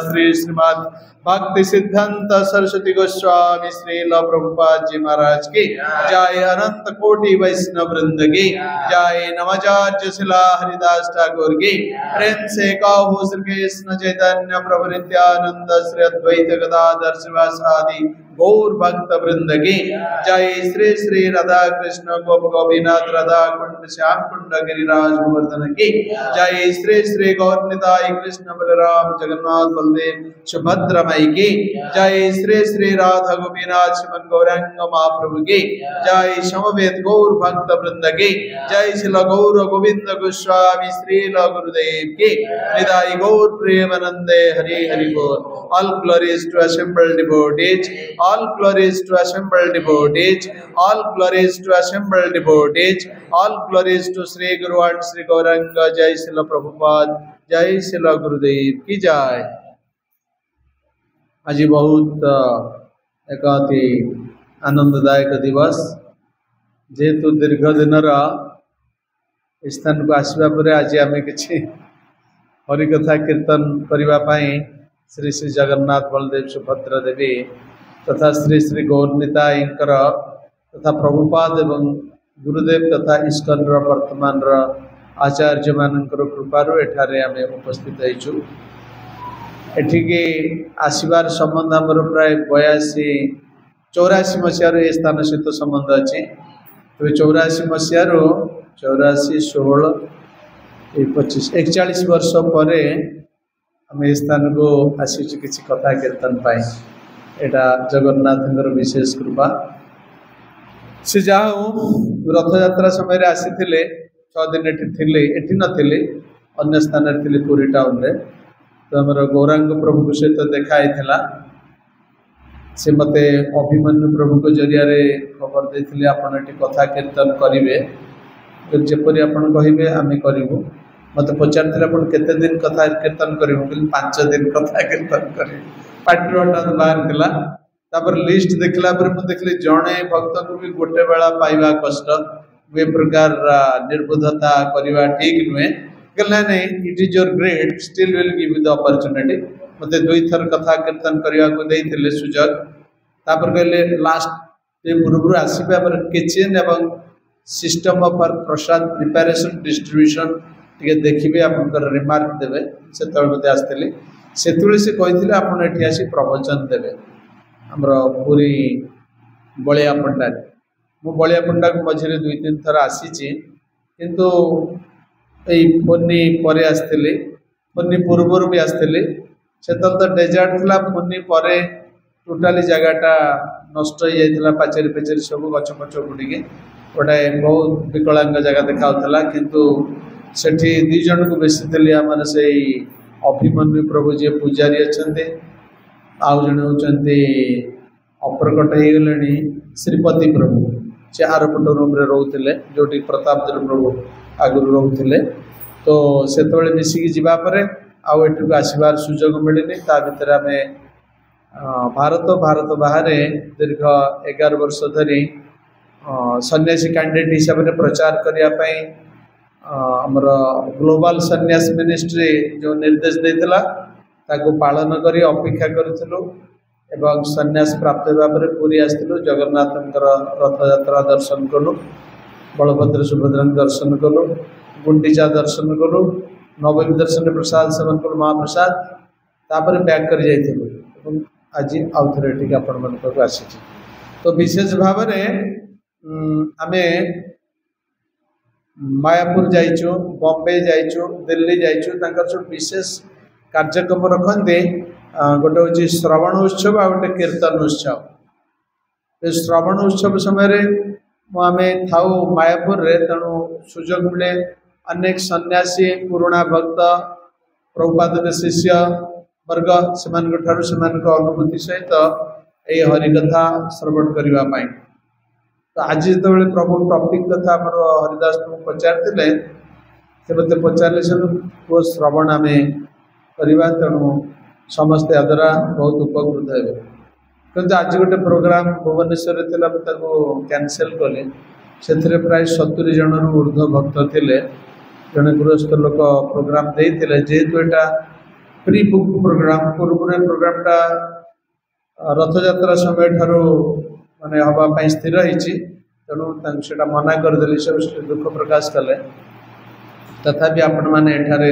श्री श्रीमद भक्ति सिद्धांत सरस्वती गोस्वामी श्रील प्रभुपाद जी महाराज की जय। अनंत कोटि वैष्णव वृंद की जय। नवाचार्य शिला हरिदास ठाकुर की प्रेम से कहो श्री कृष्ण चैतन्य प्रभु नित्यानंद श्री अद्वैत गदाधर शिवासादि गौर भक्त वृंद की जय। श्री श्री राधा कृष्ण गोप गोपीनाथ राधा कुंड श्याम कुंड गिरिराज गोवर्धन की जय। श्री श्री गौर निताई कृष्ण बलराम जगन्नाथ बलदेव सुभद्रा मई की जय। श्री श्री राधा गोपीनाथ श्रीमन गौरांग महाप्रभु की जय। समवेत गौर भक्त वृंद की जय। श्री गौर गोविंद गोस्वामी श्री गुरुदेव की निताई गौर प्रेमानंदे हरि हरि बोल। All glories to assembled devotees, all glories to assembled devotees, all glories to assembled devotees, all glories to Sri Guru and Sri Gauranga. Jai Srila Prabhupada, Jai Srila Gurudev की जय। आज बहुत एक अति आनंददायक दिवस जेहेतु दीर्घ दिन स्थान को आसवा पर आज आम कि हरिकथा कीर्तन करने श्री श्री जगन्नाथ बलदेव सुभद्रा देवी तथा श्री श्री गौरनीताई तथा प्रभुपाद एवं गुरुदेव तथा इस्कन वर्तमान आचार्य मान कृपार एठारे आम उपस्थित होइछु। एठिके आसबार संबंध आमर प्राय 82-84 मसीह ये स्थान सहित संबंध अच्छे। तो 84 मसीह 84 16 25 41 वर्ष पर आम स्थान को आसी किसी कथा कीर्तन पाई एटा जगन्नाथ विशेष कृपा। से जहाँ रथ यात्रा समय आसी 6 दिन एठी नथिली अन्य स्थान थी पुरी टाउन रे तो आमर गौरांग प्रभु सहित देखाई से मते अभिमन्यु प्रभु को जरिया खबर देते आपन एटी कथा कीर्तन करेंगे जपरी आप कहे आम करूँ मत पचार आप केते दिन कथा कीर्तन करूँ 5 दिन कथा कीर्तन कर पार्टी हठात बाहर तापर लिस्ट देखला देखली जड़े भक्त को भी गोटे बेला पाइबा कष्ट ये प्रकार निर्बुद्धता करवा ठीक नुहे कहला नहीं it is your great still will give you the opportunity मत 2 थर कथा कीर्तन करने को देते सुजोग तापर कहले लास्ट पूर्व आसपा किचेन एवं system of Prasad preparation distribution टे देखिए आप रिमार्क देवे से मत आसती से कही आपड़ ये आसी प्रवचन देवे आमर पूरी बलिया पंडा मु बलिया पंडा को मझे 2-3 थर आसी किंतु यही फोनी पर आसती फोनी पूर्वर भी आसती से तो डेजर्ट थी फोनी पर टोटाली जगहटा नष्ट हो जाता पाचेरी पेचेरी सब गच पच गुड़ी गोटे बहुत विकलांग जगह देखा किंतु सेठी 2 जन को बेसी थी आम से अभिमन्यु प्रभु जी पूजारी अच्छा आउ जड़े होती अप्रकट हो गले श्रीपति प्रभु से आरपट रूम रोते जो प्रताप प्रभु आगुरी रोते तो से मिसिकी जावापर आउ एठू आसबार सुजोग मिलनी ता भर आम भारत बाहर दीर्घ 11 वर्ष धरी सन्यासी कैंडिडेट हिसाब से प्रचार करने आमर ग्लोबल सन्यास मिनिस्ट्री जो निर्देश देता ताको पालन करी अपेक्षा करूँ एवं सन्यास प्राप्त होगा पूरी आसलु जगन्नाथ रथ यात्रा दर्शन कलु बलभद्र सुभद्रा दर्शन कलु गुंडीचा दर्शन कलु नवमी दर्शन प्रसाद सेवन कलु महाप्रसाद तापर बैक कर जाइलु आज आउ थे ये आपण मन आसी तो विशेष भाव आम मायापुर जाइचु बॉम्बे जाइचु दिल्ली जाइचु सब विशेष कार्यक्रम रखते गोटे हूँ श्रवण उत्सव आ गए कीर्तन उत्सव श्रवण उत्सव समय आम थाऊ मायापुर रे तेणु सुजोग मिले अनेक सन्यासी पुराणा भक्त प्रभुपाद शिष्य वर्ग से अनुभूति सहित ये हरिकथा श्रवण करने तो आज जो प्रभु टॉपिक कथा आम हरिदास प्रभु पचारे से मत पचारे वो श्रवण आम करवा तेणु समस्ते याद्वारा बहुत उपकृत हे क्योंकि आज गोटे प्रोग्राम भुवनेश्वर कैंसल कले से प्राय 70 जन ऊर्ध्व भक्त थे जड़े गृहस्थ लोक प्रोग्राम देते जेहेतु यहाँ प्री बुक प्रोग्राम पूर्व प्रोग्रामटा रथ यात्रा समय ठारू माने हवापाई स्थिर होती तेणु से मना करदे सब दुख प्रकाश कले तथापि आपण मैंने एठारे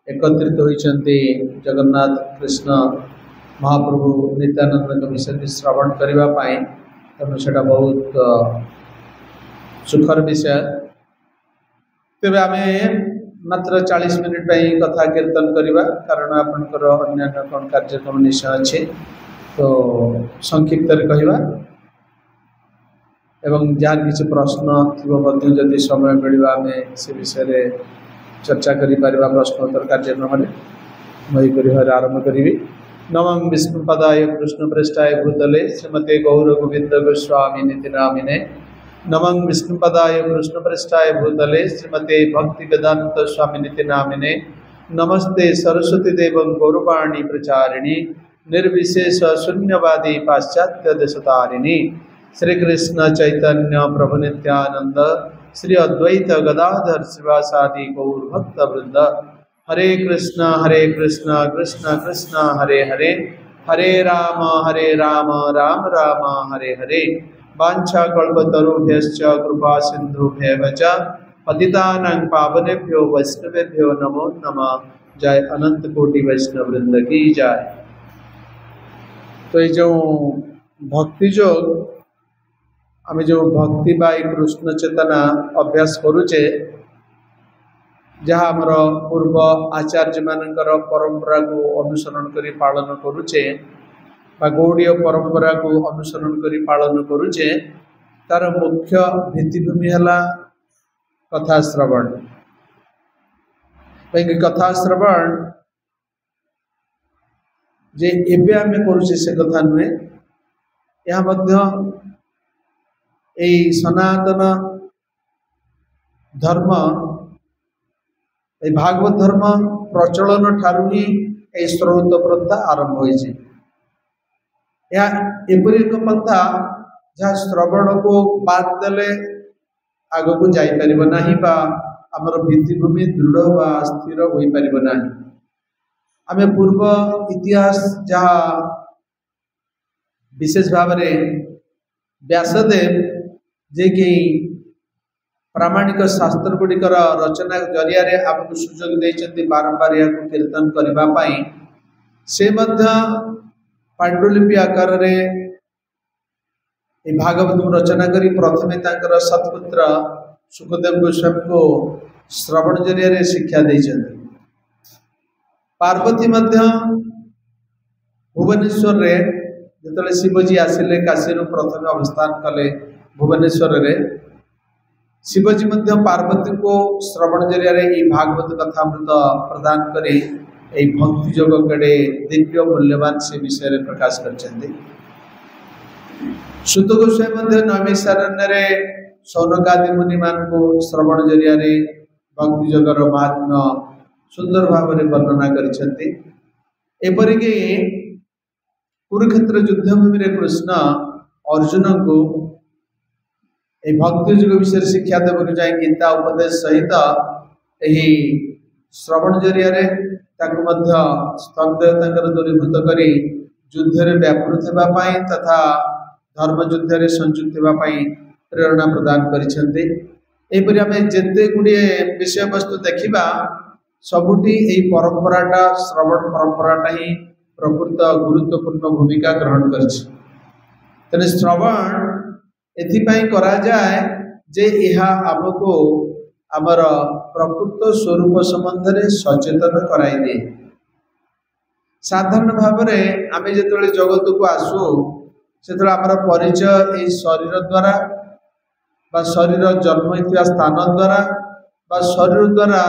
एकत्रित होती जगन्नाथ कृष्ण महाप्रभु नित्यानंद विषय श्रवण करने तेणु से बहुत सुखर विषय तेज आम मात्र 40 मिनिट कथा कीर्तन करवा कारण आपंकर अन्य कौन कार्यक्रम निश्चय अच्छे तो संक्षिप्त कहवा एवं जहाँ किसी प्रश्न थी जदि समय मिलवा आम से विषय चर्चा करि परिबा प्रश्नोत्तर कार्यक्रम मई कर आरंभ करी नमं विष्णुपदाय कृष्णप्रेष्ठाय भूतले श्रीमते गौर गोविंद गोस्वामी निति नामिने नमं विष्णुपदाय कृष्णप्रेष्ठाय भूतले श्रीमते भक्ति वेदांत स्वामी निति नामिने नमस्ते सरस्वती देवं गौरवाणी प्रचारिणी निर्विशेष शून्यवादी पाश्चात्य देशतारिणी श्री कृष्ण चैतन्य प्रभु नित्यानंद श्री अद्वैत गदाधर शिवासादि गौर भक्त वृंद हरे कृष्ण कृष्ण कृष्ण हरे हरे हरे राम राम राम हरे हरे वांछा कल्पतरुभ्यश्च कृपा सिंधुभ्येव च पतितानां पावनेभ्यो वैष्णवेभ्यो नमो नमः। जय अनंत कोटि वैष्णव वृंद की जय। तो ये जो भक्ति योग आम जो भक्ति बाई कृष्ण चेतना अभ्यास करुचे जहाँ आमर पूर्व आचार्य मानकर परंपरा को अनुसरण करी पालन करुचे गौड़ीय परंपरा को अनुसरण करी पालन करुचे तार मुख्य भित्तिभूमि है कथा श्रवण कथा श्रवण जे एबे आमे करूचे से कथा नुहे यह सनातन धर्म भागवत धर्म प्रचलन ठारू ही श्रोत प्रथा आरंभ होइछे। एपरी एक पन्था जहाँ श्रवण को बाद देले आग को जाई परिबो नाही बा हमर भित्तिभूमि दृढ़ बा स्थिर होई परिबो नाही। आमे पूर्व इतिहास जहाँ विशेष भाव में व्यासदेव जे कि प्रामाणिक शास्त्र गुड़िकर रचना जरिया रे आपको सुजोग देइछन्ति बारंबार या कीर्तन करबा पाई से मध्य पांडुलिपि आकार रे भागवत रचना करी प्रथमे तांकर सत्पुत्र सुखदेव गोस्वामी को श्रवण जरिया रे शिक्षा देइछन्ति। पार्वती मध्य भुवनेश्वर रे जतले शिवजी आसिले काशी रो प्रथम अवस्थान कले भुवनेश्वर रे शिवजी मध्य पार्वती को श्रवण जरिया रे भागवत कथामृत प्रदान करी भक्ति जोग कड़े दिव्य मूल्यवान से विषय रे प्रकाश करछन्ति। सुत गोस्वामी मध्य नैमिषारण्य रे सौनकादि मुनि मान को श्रवण जरिया रे भक्ति जोगर महात्म्य सुंदर भाव में वर्णना करछन्ति। एपरिके कुरुक्षेत्र युद्ध भूमि रे कृष्ण अर्जुन को भक्ति युग विषय शिक्षा देवक जाए गीता उपदेश सहित यही श्रवण जरिया रे ताकु मध्य स्तंभदेवता दूरीभूत करी युद्ध रे व्यापृत हेबा पाई तथा धर्म युद्ध रे संयुक्त हेबा पाई प्रेरणा प्रदान करिसेंती। एपरि आमे जेते गुडी विषय वस्तु देखिबा सबुठी एही परंपराटा श्रवण परंपराटा ही प्रकृत गुरुत्वपूर्ण भूमिका ग्रहण करछि। तने श्रवण एथिपाई करा जाए जे यह आमको आमर प्रकृत स्वरूप संबंध रे सचेतन कराई दे। साधारण भाव में आमे जेतले जगत को आसु सेतले आमर परिचय ए शरीर द्वारा बा शरीर जन्म होइतिया स्थान द्वारा बा शरीर द्वारा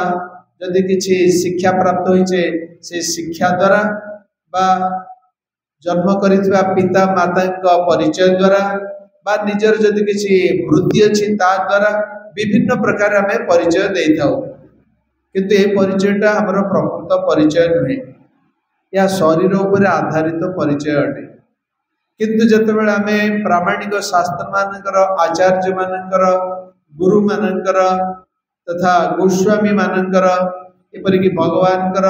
यदि किछि शिक्षा प्राप्त होइछे से शिक्षा द्वारा बा जन्म करितबा पिता माता का परिचय द्वारा बा निजर जदि किछि वृत्ति अछि ता द्वारा विभिन्न प्रकार आमे परिचय देइथाउ। किंतु ए परिचयटा हमर प्रकृत परिचय नुहे या शरीर उपर आधारित परिचय अटे। किंतु जतबेले आमे प्रामाणिक शास्त्र मानकर आचार्य मानकर गुरु मानकर तथा गोस्वामी मानकर एपरिक भगवानकर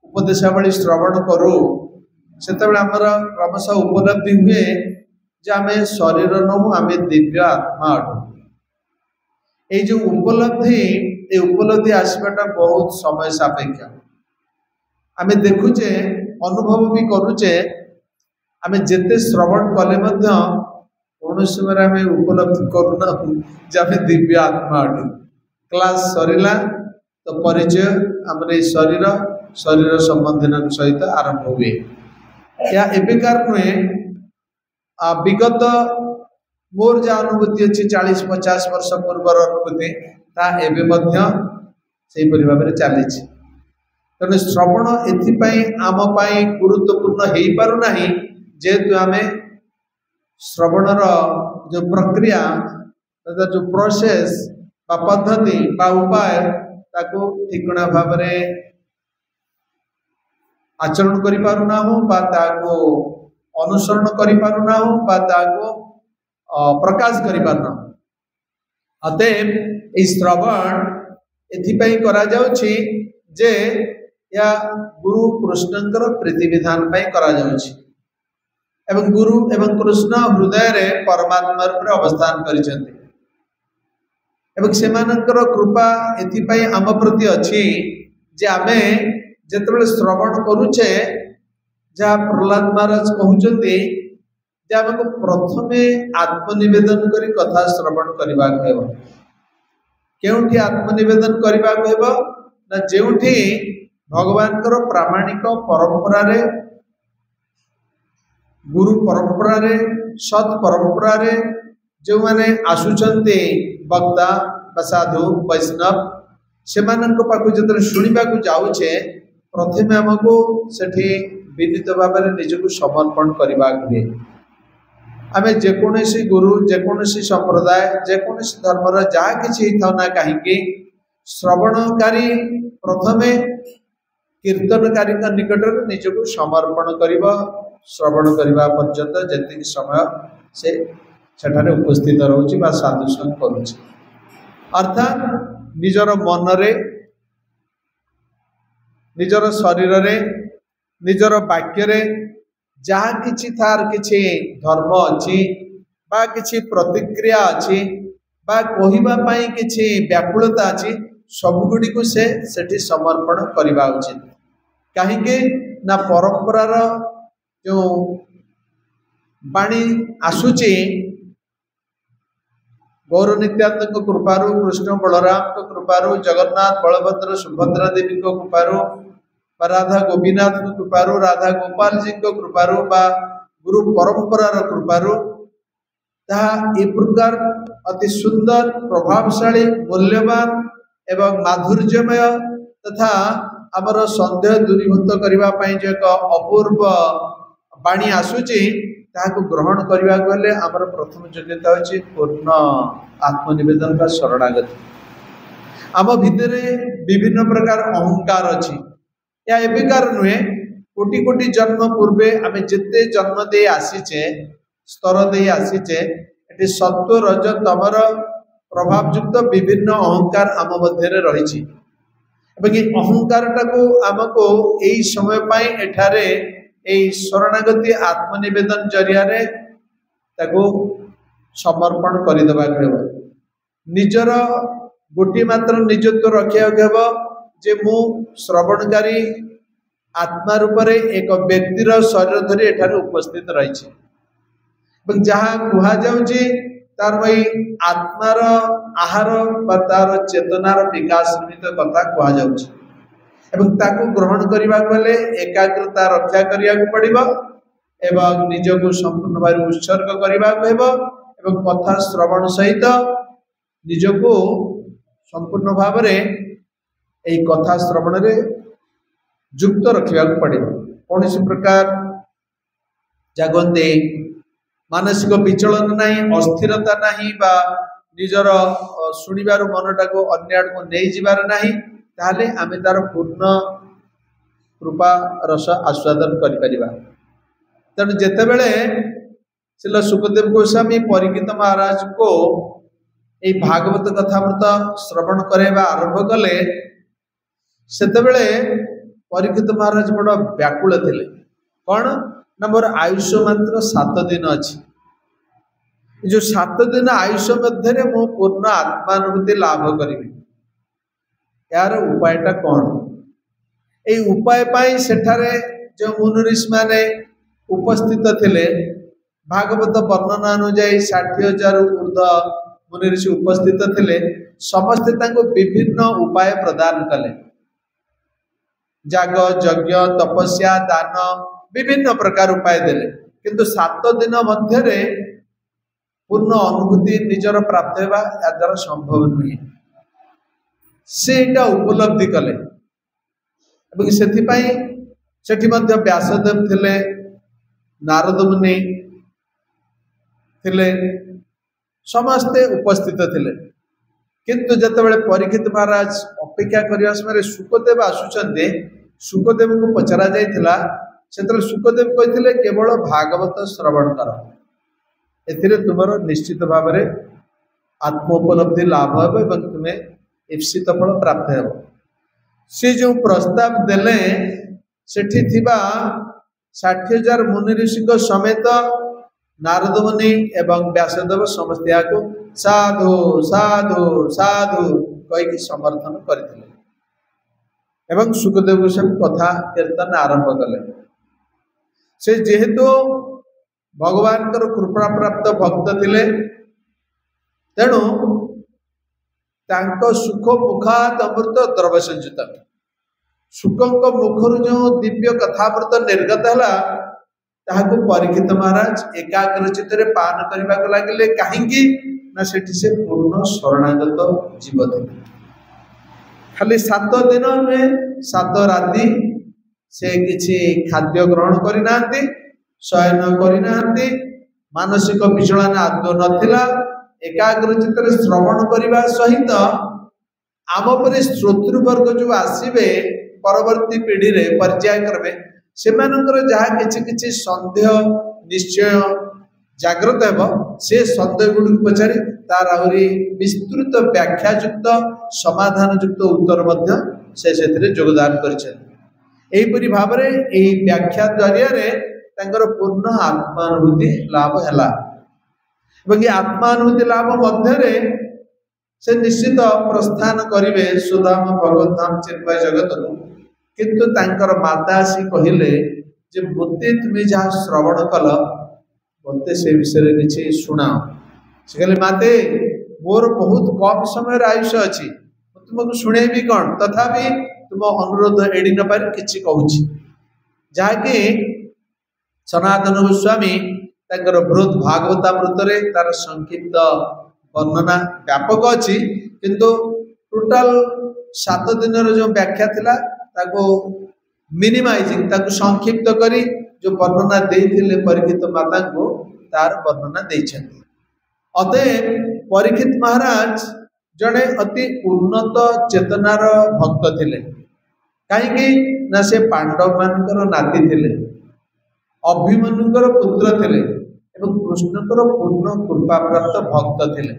उपदेशावली श्रवण करू सेतबेले हमर क्रमशः उपलब्धि हुए जे आमे शरीर नहु आमे दिव्य आत्मा अटू। ये जो उपलब्धि आसवाटा बहुत समय सापेक्ष आमे देखुचे अनुभव भी करूचे आमे जेते श्रवण कले मध्य कौन समय आमे उपलब्धि करूना जे आमे दिव्य आत्मा अटू। क्लास सरिला तो परिचय हमरे शरीर संबंधी सहित आरंभ हुए या एबेकार नुहे विगत मोर जा अनुभूति अच्छी 40-50 वर्ष पूर्वर अनुभूति ता एबे मध्य सेही परि भाबरे चलीछि। तेणु श्रवण एथिपाई आम पाई गुरुत्वपूर्ण हेई पारु नाही जेहेतु आमे श्रवणर जो प्रक्रिया तथा जो प्रोसेस बा पद्धति बा उपाय ताको ठिकणा भाबरे आचरण करि पारु ना हो बा ताको अनुसरण करि पारु ना हो बा ताको प्रकाश करि पारु ना। अतएव ए श्रवण एथिपाई करा जाउछि जे या गुरु कृष्णंकर प्रीति विधान पाई करा जाउछि एवं गुरु एवं कृष्ण हृदय रे परमात्मा रूप अवस्थान करिसेंति एवं सेमानंकर कृपा एथिपाई आम प्रति अछि जे आमे जेतबेले श्रवण करूचे जहाँ प्रहलाद महाराज कहते आमको प्रथमे आत्मनिवेदन करी कथा श्रवण करबा कहबो। केउठी आत्मनिवेदन करबा कहबो ना जेउठी भगवान कर प्रामाणिक परंपरा रे गुरु परंपरा रे सत परंपरा रे जो माने आसुचंते वक्ता साधु वैष्णव से पाखु जो शुणा जाऊे प्रथमे आमको सेठी विनीत भाव में निजक समर्पण करने हुए। आम जेकोसी गुरु जेकोसी संप्रदाय जेकोसी धर्मर जहाँ किसी था ना कहीं श्रवणकारी प्रथमे कीर्तनकारी निकट में निजक समर्पण कर श्रवण करने पर्यंत जी समय से सेठारे उपस्थित रोचे साधु संग करुच्चे अर्थात निजर मन रे निजर शरीर रे निजर वाक्य रे जहाँ किछि थार किछि धर्म अच्छी बा किछि प्रतिक्रिया अच्छी बा कहवा पाई किछि व्याकुलता अच्छी सबगुड़ी को से सेठी समर्पण करवा उचित। कहीं ना परंपरार जो बाणी आसुची गौर नित्यानंद कृपारू कृष्ण बलराम कृपारू जगन्नाथ बलभद्र सुभद्रा देवी कृपारू राधा गोपीनाथ कृपारू राधा गोपाल जी कृपारू बा गुरु परंपरार कृपारू ताहा ए प्रकार अति सुंदर प्रभावशाली मूल्यवान एवं माधुर्यमय तथा आमर संदेह दूरीभूत करने जो एक अपूर्व बाणी आसूची ताकू ग्रहण करने गले आमर प्रथम योग्यता होची पूर्ण आत्मनिवेदन का शरणागति। आम भितर विभिन्न प्रकार अहंकार अच्छी या एबिकार नुहे कोटि कोटि जन्म पूर्वे आम जिते जन्म दे आसीचे स्तर दे आसीचे एटी सत्व रज तमर प्रभावयुक्त विभिन्न अहंकार आम मध्य रही अहंकार टाको आमको यही समय पाई एठारे यही शरणागति आत्मनिवेदन जरिया ताको समर्पण करदेवा निजर गोटी मात्र निजत्व रखा जे मु श्रवणकारी आत्मा रूप से एक व्यक्तिर शरीर धरी एठारे उपस्थित रही जहाँ कहुची तार भाई आत्मार आहार बा तार चेतनार विकास निमित्त कथा कहुच्छी ताकू ग्रहण करने गले एकाग्रता रक्षा करने पड़ो एवं निजक संपूर्ण भाव उत्सर्ग करने को कथा श्रवण सहित निजक संपूर्ण भाव में कथा श्रवण रे युक्त रखा पड़ो कौन प्रकार जागते मानसिक विचलन नहीं अस्थिरता नहीं बा निजर शुणिबार मनटा को अन्य आड़ को नहीं जीवार नहीं ताहले आमे तार पूर्ण कृपा रस आस्वादन करिपरिबा। तेणु जेतेबेले श्रील सुखदेव गोस्वामी परीक्षित महाराज को ये भागवत कथामृत श्रवण करवा आरंभ कले सेतेबेले परीक्षित महाराज बड़ व्याकुल थे कौन ना मोर आयुष मात्र 7 दिन अच्छी जो 7 दिन आयुष मध्य मु पूर्ण आत्मानुभूति लाभ करी यार उपायटा कौन ये उपाय पाई सेठारे जो मुनि माने उपस्थित थिले भागवत वर्णना अनुଯାयी 60,000 ऊर्ध मुनि ऋषि उपस्थित थिले समस्ते तांको विभिन्न उपाय प्रदान कले जाग यज्ञ तपस्या दान विभिन्न प्रकार उपाय देले किंतु 7 दिन मध्य पूर्ण अनुभूति निजर प्राप्त होगा या द्वारा संभव नुहे से उपलब्धि कले सेठी मध्य व्यासदेव थिले नारद मुनि थिले समस्ते उपस्थित थिले किंतु जतबेले परीक्षित महाराज अपेक्षा करने समय सुखदेव आसुचंदे सुखदेव को पचरा जाइथिला सेतले सुखदेव कहिथिले केवल भागवत श्रवण कर एथिरे तुमर निश्चित भाव में आत्मोपलब्धि लाभ हो एवं तुम्हें ईप्सित फल प्राप्त हो। सी जो प्रस्ताव देले सेठी थिबा 60,000 मुनि ऋषि समेत नारद मुनि एवं व्यासदेव समस्त को साधु साधु साधु कहीकि समर्थन करथिले एवं सुखदेव गोस्वामी कथा कीर्तन आरंभ कले से जेहेतु भगवान कृपा प्राप्त भक्त थिले तेणु तांको सुख मुखात अमृत द्रव्य संयुत सुखों मुखर जो दिव्य कथामृत निर्गत है ताकू परीक्षित महाराज एकाग्र चित्त पान करने लगे कहीं ना सेठी से पूर्ण शरणागत जीव थे। खाली 7 दिन नुहे 7 राति से किसी खाद्य ग्रहण करना, शयन करना, मानसिक विचलन आदौ नथिला। एकाग्र चित्त श्रवण करने सहित आम पर श्रोतृवर्ग जो आसवे परवर्ती पीढ़ी रे पर्याय करबे से जहाँ किसी सन्देह निश्चय जागृत हेब से सन्देह गुड़ पचारि तार आहरी विस्तृत व्याख्यायुक्त समाधानयुक्त उत्तर से योगदान करिपरि भाव में व्याख्या जरिया पूर्ण आत्मानुभूति लाभ है। आत्मानुभूति लाभ मध्य से निश्चित प्रस्थान करेंगे सुदाम भगवत धाम चिन्मय जगत को। किंतु तांकर माता आसी कहले जे मते तुम्हें जहाँ श्रवण कल मते से विषय किसी शुणाओ। से कहले माते मोर बहुत कम समय आयुष अच्छी तुमको शुणेबी कौन, तथापि तुम अनुरोध एड़ी न पार किसी कहूँ जहाँकि सनातन गोस्वामी तांकर बृहत भागवतामृत रे तार संक्षिप्त वर्णना व्यापक अच्छी, किंतु टोटाल 7 दिन जो व्याख्या थिला ताको मिनिमाइजिंग ताको संक्षिप्त करी जो वर्णना देइथिले परीक्षित माता को तार वर्णना देइछन्ति। अतएव परीक्षित महाराज जड़े अति उन्नत चेतनार भक्त थिले। कहीं ना से पांडव मानकर नाती थिले, अभिमन्युकर पुत्र थिले एवं कृष्णकर पूर्ण कृपा प्राप्त भक्त थिले।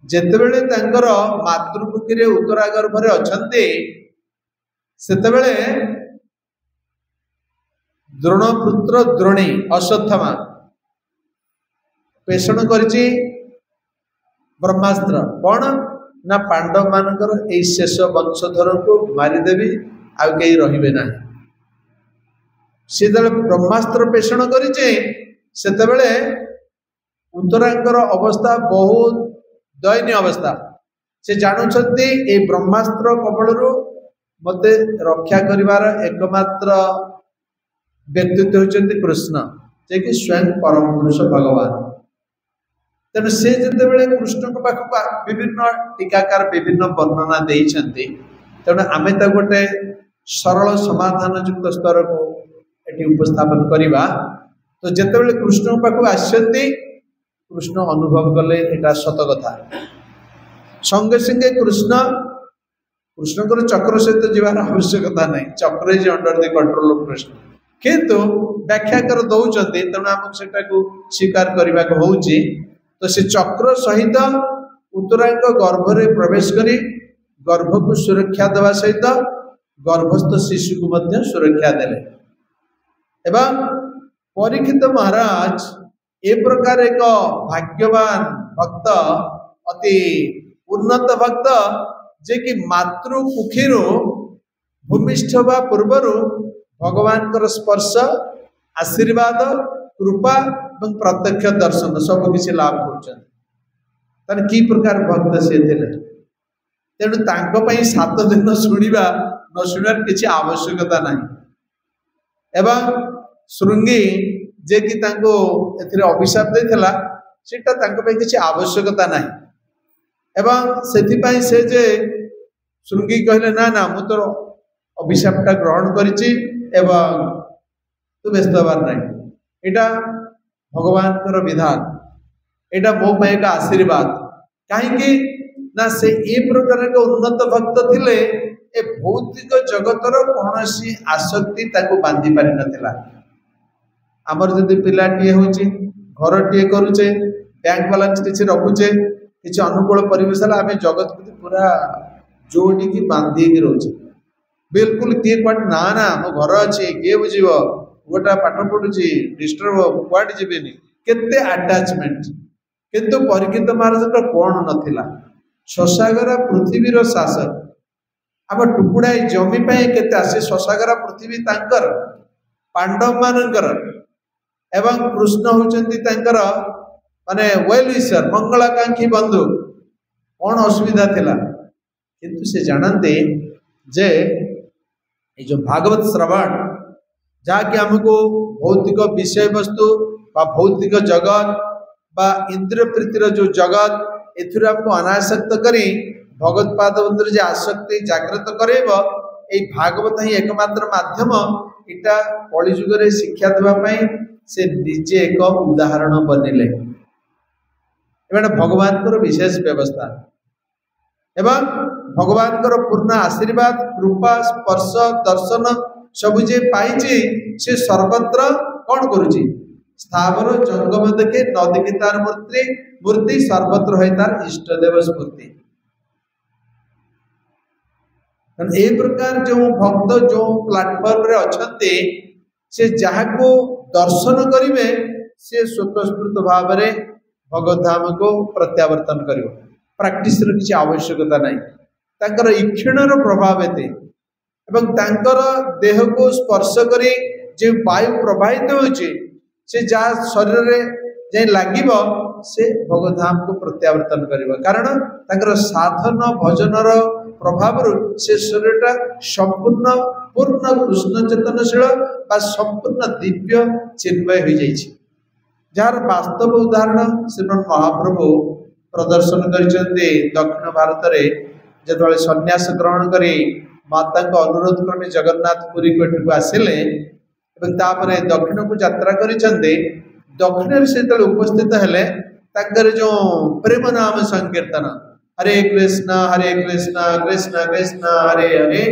जेतेबेले तांकर मातृमुखी रे उत्तरागर्भरे अछन्ते सेतेबेले द्रोणपुत्र द्रोणी अश्वत्थामा पेषण करिछि ब्रह्मास्त्र कौन ना पांडव मानकर ए शेष वंशधर को मारिदेवी आउ कहीं रहिबे ना। से ब्रह्मास्त्र पेषण करिछे सेतेबेले उत्तरांगर अवस्था बहुत दयनीय अवस्था। से जानुछन्ति ए ब्रह्मास्त्र कबलरू मते रक्षा करिवार एकमात्र व्यक्तित्व होचन्ति कृष्ण, जे कि स्वयं परम पुरुष भगवान। तेणु से जितेबेले कृष्ण को पाखक विभिन्न टीकाकार विभिन्न वर्णना देइछन्ति, तेणु आमे ता गोटे सरल समाधान युक्त स्तर को एटी उपस्थापन करिबा। तो जितेबेले कृष्ण को पाखक आछन्ति कृष्ण अनुभव कले एटा सत कथा। संगे संगे कृष्ण को चक्र सहित जीवार आवश्यकता नहीं, चक्र is under the control of Krishna, किंतु व्याख्या कर दौरान तेणु आमको सेटा को स्वीकार करने को होउची। तो से चक्र सहित उत्तरांग गर्भरे प्रवेश करी गर्भ को सुरक्षा देवा सहित गर्भस्थ शिशु को मध्य सुरक्षा देले। एवं परीक्षित महाराज ए प्रकार एक भाग्यवान भक्त अति उन्नत भक्त जे कि मातृ कुखीरु भूमिष्ठ बा पूर्वरु भगवान कर स्पर्श आशीर्वाद कृपा और प्रत्यक्ष दर्शन सब किसी लाभ कर कि प्रकार भक्त से थे। तेणु तांको पई 7 दिन शुणा न शुणार किसी आवश्यकता नहीं। एवं श्रृंगी जे कि तांको एथिरे अभिशाप देथिला सेटा तांको पई किसी आवश्यकता नहीं। एवं सेथिपाई से जे श्रृंगी कहले ना ना मु तोर अभिशापटा ग्रहण करिछि एवं तू व्यस्त हबार नहीं, एटा भगवान कर विधान, एटा मो पई एक आशीर्वाद। कहीं ना से ए प्रकार एक उन्नत भक्त थिले ए भौतिक जगतर कौनसी आसक्ति ताको बांधी पारि नथिला। आमर जदि पिलाटीए होची घर टीए करूचे बैंक बैलेंस किसी रखुचे किसी अनुकूल परिवेश आम जगत प्रति पूरा जोड़ी की बांधी रोचे बिल्कुल किए क्वाट ना ना मो घर अच्छी किए बुझे गोटा पाठ पढ़ुची डिस्टर्ब क्वाट जीवेनि केते अटैचमेंट। किंतु परीक्षित महाराज कौन नथिला शशागरा पृथ्वीर शासक आम टुकुड़ाई जमी केते आसे शशागरा पृथ्वी तांकर पांडव मानकर एवं कृष्ण होचंती तांकर माने वेल विशर मंगलाकांक्षी बंधु कौन असुविधा थिला। किंतु से जानते जे ये जो भागवत श्रवण जहाँकि आमको भौतिक विषय वस्तु बा भौतिक जगत बा इंद्रिय प्रीतिर जो जगत एथुर हमको अनासक्त करी भगवत पाद बंधुर जे आसक्ति जागृत करेब ए भागवत ही एकमात्र माध्यम इटा कली जुग रे शिक्षा देबा पई से निजे एक उदाहरण बनिले एबे भगवान को विशेष व्यवस्था एवं भगवान को पूर्ण आशीर्वाद कृपा स्पर्श दर्शन सब जे पाई से सर्वत्र कौन करुची स्थावर जंगम देखे न देखे तार मूर्ति मूर्ति सर्वत्र है तार इष्ट देव स्मृति ए प्रकार जो भक्त जो प्लाटफॉर्म रे अछंती से जहाँ को दर्शन करिवे से स्वतःस्फूर्त भाव रे भगवत धाम को प्रत्यावर्तन करिवो प्रैक्टिस रो किछि आवश्यकता नाही तांकर इक्षणर प्रभाव एते एवं तांकर देह को स्पर्श करी जे वायु प्रवाहित होचे से जा शरीर रे जे लागिबो से भगवत धाम को प्रत्यावर्तन करिवो कारण तांकर साधन भजनर प्रभाव से शरीरटा संपूर्ण पूर्ण कृष्ण चेतनशील बा संपूर्ण दिव्य चिन्मय हो जाइए जार वास्तव उदाहरण श्रीमन महाप्रभु प्रदर्शन करते दक्षिण भारत में जो सन्यास ग्रहण करी माता का अनुरोध क्रमे जगन्नाथ पुरी को आसिले दक्षिण को यात्रा करते दक्षिण से उपस्थित हेले जो प्रेम नाम संकीर्तन हरे कृष्ण कृष्ण कृष्ण हरे हरे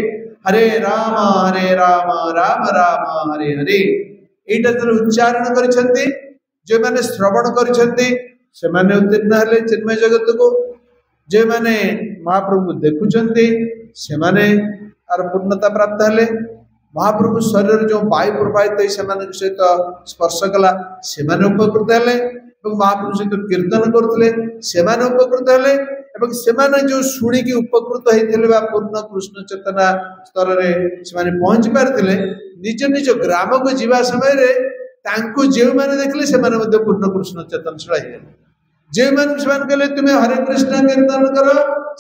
हरे राम राम राम हरे हरे एटा उच्चारण करछन्ते जे माने श्रवण करछन्ते से माने उत्तीर्ण हेले चिन्मय जगत को जे माने महाप्रभु देखुछन्ते से माने आर पूर्णता प्राप्त हेले महाप्रभु शरीर जो वायु प्रवाहित है से माने सहित स्पर्श कला से माने उपकृत हेले महाप्रभु सहित कीर्तन करथिले से माने उपकृत हेले एवं सेमाने जो शुणी की उपकृत होते पूर्ण कृष्ण चेतना स्तर रे सेमाने पहुंची पारथिले निज निज ग्राम को जीवा समय रे तांको जेउ माने देखले सेमाने मध्ये पूर्ण कृष्ण चेतनशील हे जे माने सेमाने कहले तुमे हरे कृष्ण कीर्तन करो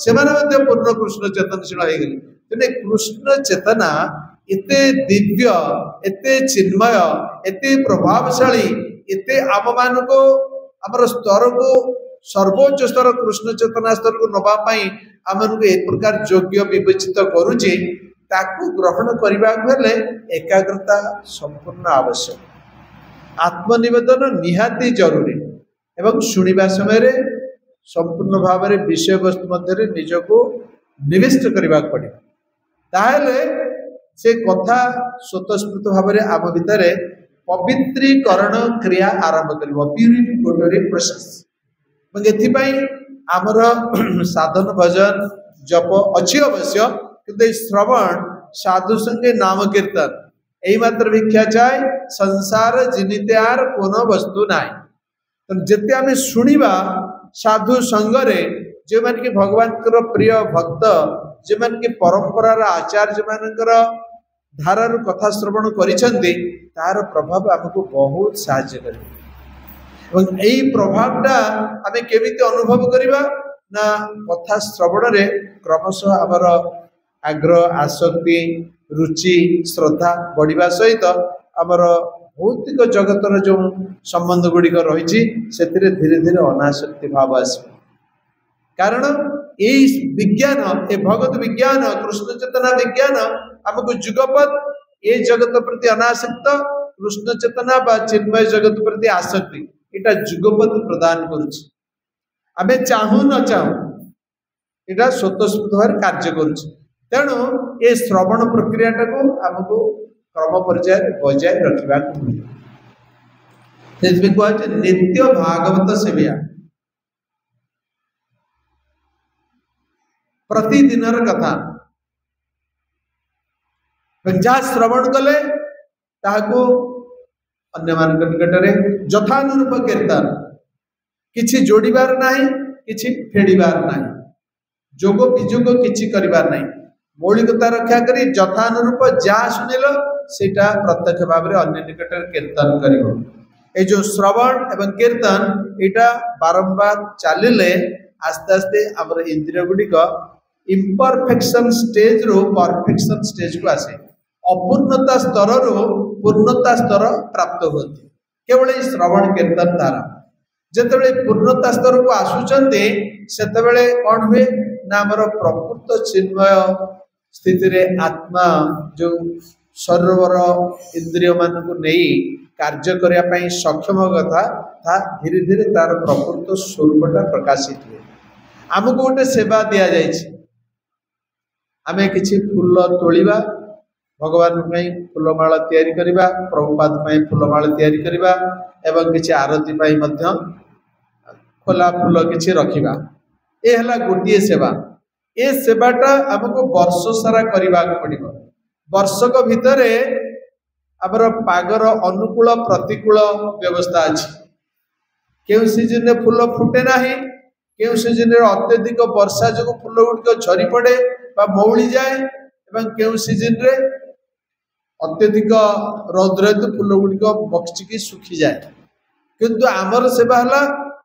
सेमाने मध्ये पूर्ण कृष्ण चेतनशील हे गेले तने कृष्ण चेतना एते दिव्य एते चिन्मय एते प्रभावशाली एते आम मान को हमर स्तर को सर्वोच्च स्तर कृष्ण चेतना स्तर को नबा पाई आमन एक प्रकार योग्य विवेचित करूचे ताकू ग्रहण करबा बेले एकाग्रता संपूर्ण आवश्यक आत्मनिवेदन निहाती जरूरी एवं सुनिबा समय रे संपूर्ण भाव रे विषय वस्तु मध्य निज को निविष्ट करबा पड़े ताहले से कथा स्वतःस्फूर्त भाव रे आम भीतर पवित्रीकरण क्रिया आरंभ करबो प्यूरिफिकेटरी प्रोसेस आमर साधन भजन जप अच्छी अवश्य कि श्रवण साधु संगे नाम कीर्तन यही मात्र भिक्षा चाहे संसार जिनित्यार कोनो वस्तु नाई तो जिते आम शुणा साधु संगरे जो मान की भगवान प्रिय भक्त जो मान की परंपरार आचार्य मानकर धारार कथा श्रवण करिसेंती तार प्रभाव आमको बहुत साहाय्य करे यही प्रभावटा आम केमिति अनुभव करिबा ना कथा श्रवण रे क्रमशः आमर आग्रह आसक्ति रुचि श्रद्धा बढ़िबा सहित आमर भौतिक जगतर जो संबंध गुड़िक रही धीरे धीरे अनासक्ति भाव आसो कारण यही विज्ञान ए भगवत विज्ञान कृष्ण चेतना विज्ञान आमको जुगपत ये जगत प्रति अनासक्त कृष्ण चेतना बा चिन्मय जगत प्रति आसक्ति इटा जुगपत प्रदान करुछि आमे चाहू न चाहू इटा स्वतःस्फूर्त भाव कार्य करुछि तेणु ये श्रवण प्रक्रिया को आमको क्रम पर्याय बजाय रखा कहुचे नित्य भागवत सेवा प्रतिदिन कथा जहाँ श्रवण कले ताको अन्य मान निकट में यथानुरूप कीर्तन किछि जोड़ीबार नाही किछि फेड़ीबार नाही जोग विजोग किछि करिबार नाही मौलिकता रक्षा करी यथानुरूप जहाँ सुनिल सेटा प्रत्यक्ष भाव में अन्य निकट कीर्तन करिवो ए जो श्रवण एवं कीर्तन एटा बारंबार चलिले आस्ते आस्ते आमर इंद्रिय गुड़िक इम्परफेक्शन स्टेज रो परफेक्शन स्टेज को आसे अपूर्णता स्तर रो पूर्णता स्तर प्राप्त होती केवल श्रवण कीर्तन द्वारा जिते पूर्णता स्तर को आसुचंती सेतेबेले कौन हुए ना आमर प्रकृत चिन्मय स्थिति रे आत्मा जो शरीर इंद्रिय मान को नहीं कार्य करने सक्षम कथा ता धीरे धीरे तार प्रकृत स्वरूपटा प्रकाशित हुए। आमको गोटे सेवा दि जाए आम कि फूल तोलिबा भगवान फूलमाला तैयारी करबा प्रभुपाद फूलमाला तैयारी करबा एवं किसी आरती खोला फूल किसी रखा ये है गोटे सेवा। ये सेवाटा आमको वर्ष सारा करने पड़ो। वर्षक भितर आमर पागर अनुकूल प्रतिकूल व्यवस्था अच्छी। केउ सीजन में फूल फुटे ना केउ सीजन में अत्यधिक वर्षा जो फूल गुड़िक झरी पड़े मौली जाए एवं केउ सीजन रे अत्यधिक रौद्र हेतु फूल गुड़िक बक्सिकी सुखी जाए। किंतु आमर सेवा है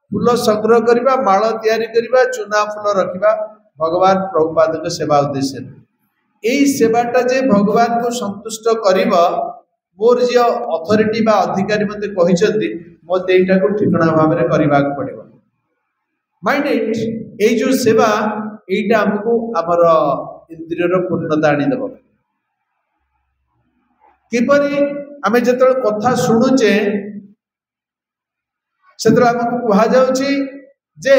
फूल संग्रह करवा माल तैयारी करवा चूना फूल रखा भगवान प्रभुपाद सेवा उद्देश्य। यही सेवाटा जे भगवान को संतुष्ट कर मोर जी अथॉरिटी बा अधिकारी मते कहते मत यहाँ को ठिकना भाव में करने पड़ो। माइंड इट ये जो सेवा यहीटा आमको आमर इंद्रियर पूर्णता आनीदेव। किपरि आमे जतल कथा शुणुचे सेतल आमको कहा जाउची जे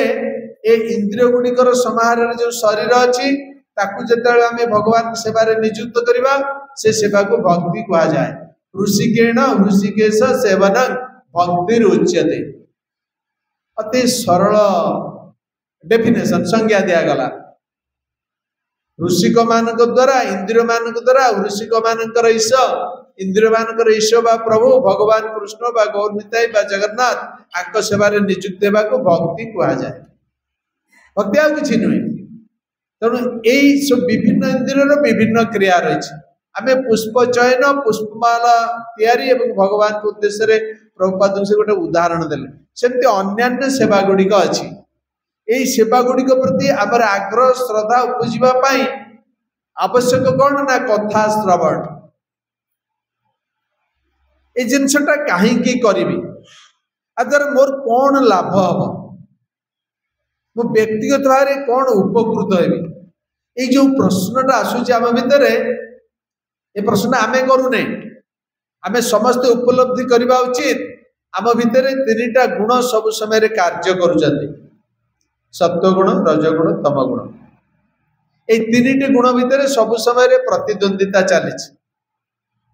ए इंद्रिय गुड़िकर समाहार जो शरीर अच्छी ताकू जेतेबेले आमे भगवान सेवा रे नियुक्त करबा से सेवा को भक्ति कहा जाए। ऋषिकेण ऋषिकेश सेवन भक्ति उच्यते। अति सरल डेफिनेशन संज्ञा दिया गला। ऋषिक मानक द्वारा इंद्रिय मानक द्वारा ऋषिक मानकर ईश इंद्रिय मानकर ईश बा प्रभु भगवान कृष्ण बा गौरमिताई बा जगन्नाथ आक सेवा रे नियुक्त हेबा को भक्ति कहा जाए। भक्ति आ किछि नुहे। तेणु यही सब विभिन्न इंद्रियर विभिन्न क्रिया रही। आम पुष्प चयन पुष्पमाला तैयारी एवं भगवान के उद्देश्य रे प्रभुपाद से गोटे उदाहरण देले। सेमती अन्यान्य सेवा गुड़िक अच्छी। यही सेवा गुड़िक प्रति आमर आग्रह श्रद्धा उपजिबा पाई आवश्यक कौन ना कथा श्रवण। ये जिनसटा कहीं करी आदर मोर कौन लाभ हम मो व्यक्तिगत भाव में कौन उपकृत हेबी ये जो प्रश्नटा आसूची आम भितर ये प्रश्न आमे करूने आमे समस्त उपलब्धि करबा उचित। आम भितर तीनटा गुण सब समय कार्य करुचंती सत्वगुण रजगुण तमगुण। ये तीन गुण भितर सब समय प्रतिद्वंदिता चली।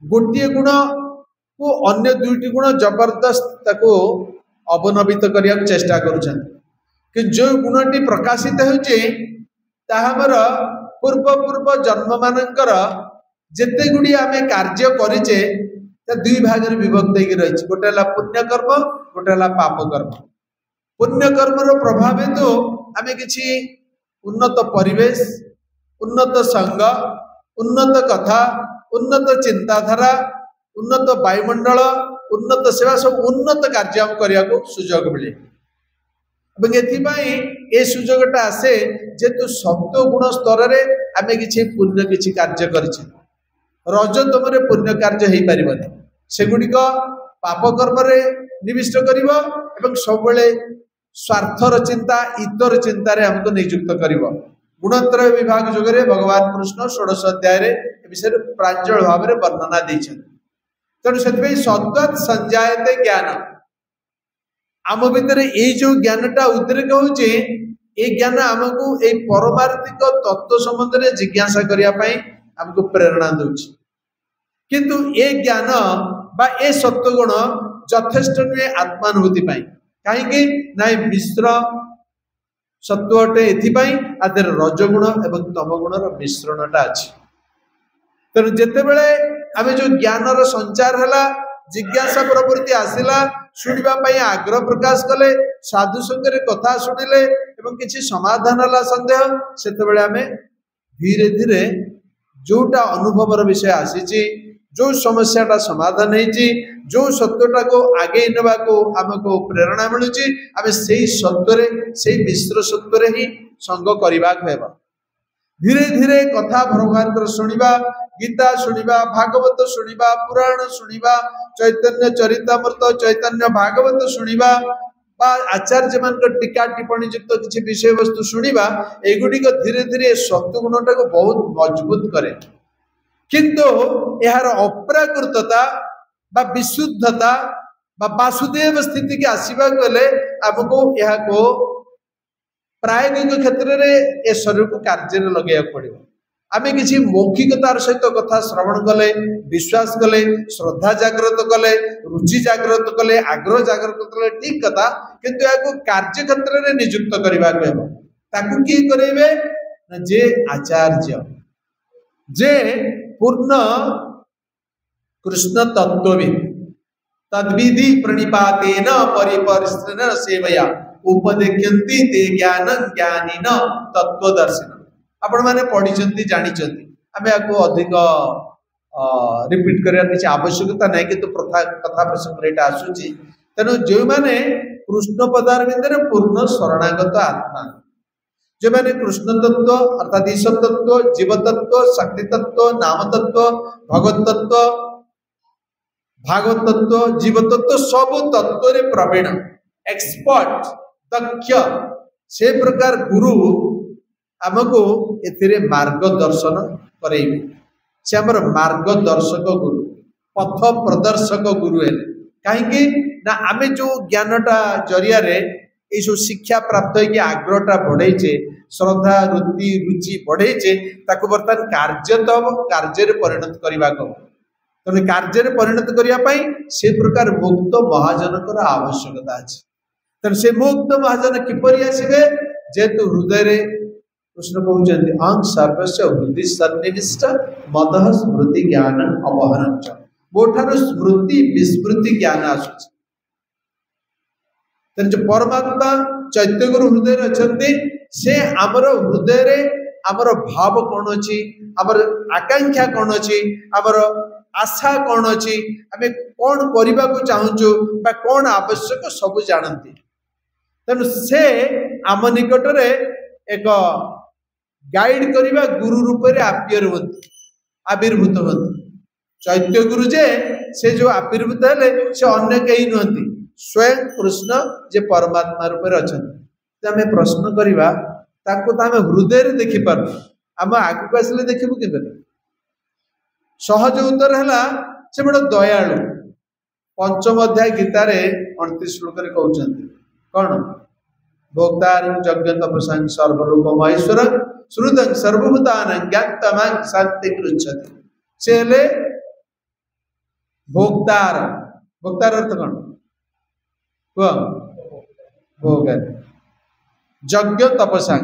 गोटे गुण को अन्य दुईटी गुण जबरदस्त ताको अवनमित करने चेष्टा करुचंती कि जो गुणटी प्रकाशित होचे ताहामर पूर्व पूर्व जन्म मानकर जेते गुड़ी आमे कार्य करिचे दुई भाग में विभक्त रही। गोटे है पुण्य कर्म गोटे है पाप कर्म। पुण्य कर्मर प्रभाव हेतु आमे किछि उन्नत परिवेश उन्नत संग उन्नत कथा उन्नत चिंताधारा उन्नत वायुमंडल उन्नत सेवा सब उन्नत कार्य करने को सुजोग मिले। ए सुजोगटा आसे जेतु सत्व गुण स्तर में आमे किछि पुण्य किछि कार्य करिछि रजतम पुण्य कार्य हो पार सेगुड़िक पाप कर्म निविष्ट कर सब स्वार्थर चिंता इतर चिंतार हमको नियुक्त कर। गुणत्रय विभाग जुगे भगवान कृष्ण 16 अध्याय विषय प्रांजल भाव में वर्णना देते। तेणु से सद्वत् संजायते ज्ञान आम भितर ये जो ज्ञानटा उद्रेक होचे ये ज्ञान आमको ये परमार्थिक तत्व संबंध में जिज्ञासा करने आमको प्रेरणा दूची। किंतु ये ज्ञान बा ये सत्वगुण यथेष्ट नुहे आत्मानुभूति कहीं ना मिश्र सत्व अटे एथिपाई आदर रजगुण एवं तमगुणर मिश्रणटा अच्छी। तेणु जिते बड़े आम जो ज्ञानर संचार है जिज्ञासा प्रवृत्ति आसला शुणापी आग्रह प्रकाश कले साधु संगे कथा शुणिले एवं किसी समाधान है सन्देह से आम धीरे धीरे जोटा अनुभवर विषय आसी जो समस्याटा समाधान होती जो सत्यटा को आगे नवा को आमको प्रेरणा मिलूँ आम से सत्वरे से मिश्र सत्वरे ही संग करवा धीरे धीरे कथा भगवान शुणा गीता शुणा भागवत शुणा पुराण शुणा चैतन्य चरितामृत चैतन्य भागवत शुणा आचार्य मान टीका टिप्पणी युक्त किसी विषय वस्तु शुणा एगुड़िक धीरे धीरे सत्वगुण टाक बहुत मजबूत करे किंतु यार अप्राकृतता बा विशुद्धता बा वासुदेव स्थिति की आसवा गले आमको यहाँ प्रायोगिक क्षेत्र में ए शरीर को कार्य लगे पड़ो आम किसी मौखिकतार सहित कथा श्रवण कले विश्वास कले श्रद्धा जागृत कले रुचि जागृत कले आग्रह जागृत कले ठीक कथा किंतु या कार्य क्षेत्र में नियुक्त करने किए करेंगे जे आचार्य जे पूर्ण कृष्ण तत्वविद तद्विधि प्रणिपातेन परिपरिश्रेण सेवया उपदेख्यन्ति ते ज्ञान ज्ञानिन तत्वदर्शिन आपण माने पढ़ी जानी आम आपको अधिक रिपीट करने किसी आवश्यकता नहीं कि कथा प्रसंग ये आसूची तेणु जो मैंने कृष्ण पदारविंद पूर्ण शरणागत आत्मा जो मैंने कृष्ण तत्व अर्थात ईश्वर तत्व जीव तत्व शक्ति तत्व नाम तत्व भगवत तत्व भागवत तत्व जीव तत्व सब तत्व रे प्रवीण एक्सपर्ट दक्ष से प्रकार गुरु आमको एथिरे मार्गदर्शन करेइबे से हमर मार्गदर्शक गुरु पथ प्रदर्शक गुरु है कहीं ना आमे जो ज्ञानटा जरिया रे ये सब शिक्षा प्राप्त होगी आग्रहटा बढ़ेचे श्रद्धा रुचि रुचि बढ़ेचे ताको बर्तमान कार्य परिणत करने तेणु कार्य परिणत करने से प्रकार मुक्त महाजनकर आवश्यकता अच्छे तेणु से मुक्त महाजन किपरि आसबे जेहेतु हृदय कृष्ण कहते अंग सर्वस्व हृदय सन्निविष्ट मद स्मृति ज्ञान अवहन मोठार स्मृति विस्मृति ज्ञान आसुच जो परमात्मा चैत्यगुरु हृदय अच्छा से आमर हृदय रे आमर भाव कौन अच्छी आमर आकांक्षा कौन अच्छी आमर आशा कौन अच्छी आम कौन करने को चाहूँ कौन आवश्यक सब जानती तेणु से आम निकट रे एक गाइड करवा गुरु रूप में आविर्भूत होती चैत्य गुरु जे से जो आविर्भूत है से अन्य कहीं नुहति स्वयं कृष्ण जे परमात्मा रूप में अच्छा आम प्रश्न करवा तो आम हृदय रे देखिपार आम आगक आसिले देखू कि सहज उत्तर है से बड़ दयालु पंचम अध्याय गीतार 29 श्लोक कहते कौन भोक्तारं यज्ञ तपसां सर्वलोक महेश्वर श्रुतं सर्वभूतानां ज्ञातमां शान्तिं रुच्छति से हेले भोक्तार भोक्तार अर्थ कौन भोग यज्ञ तपसा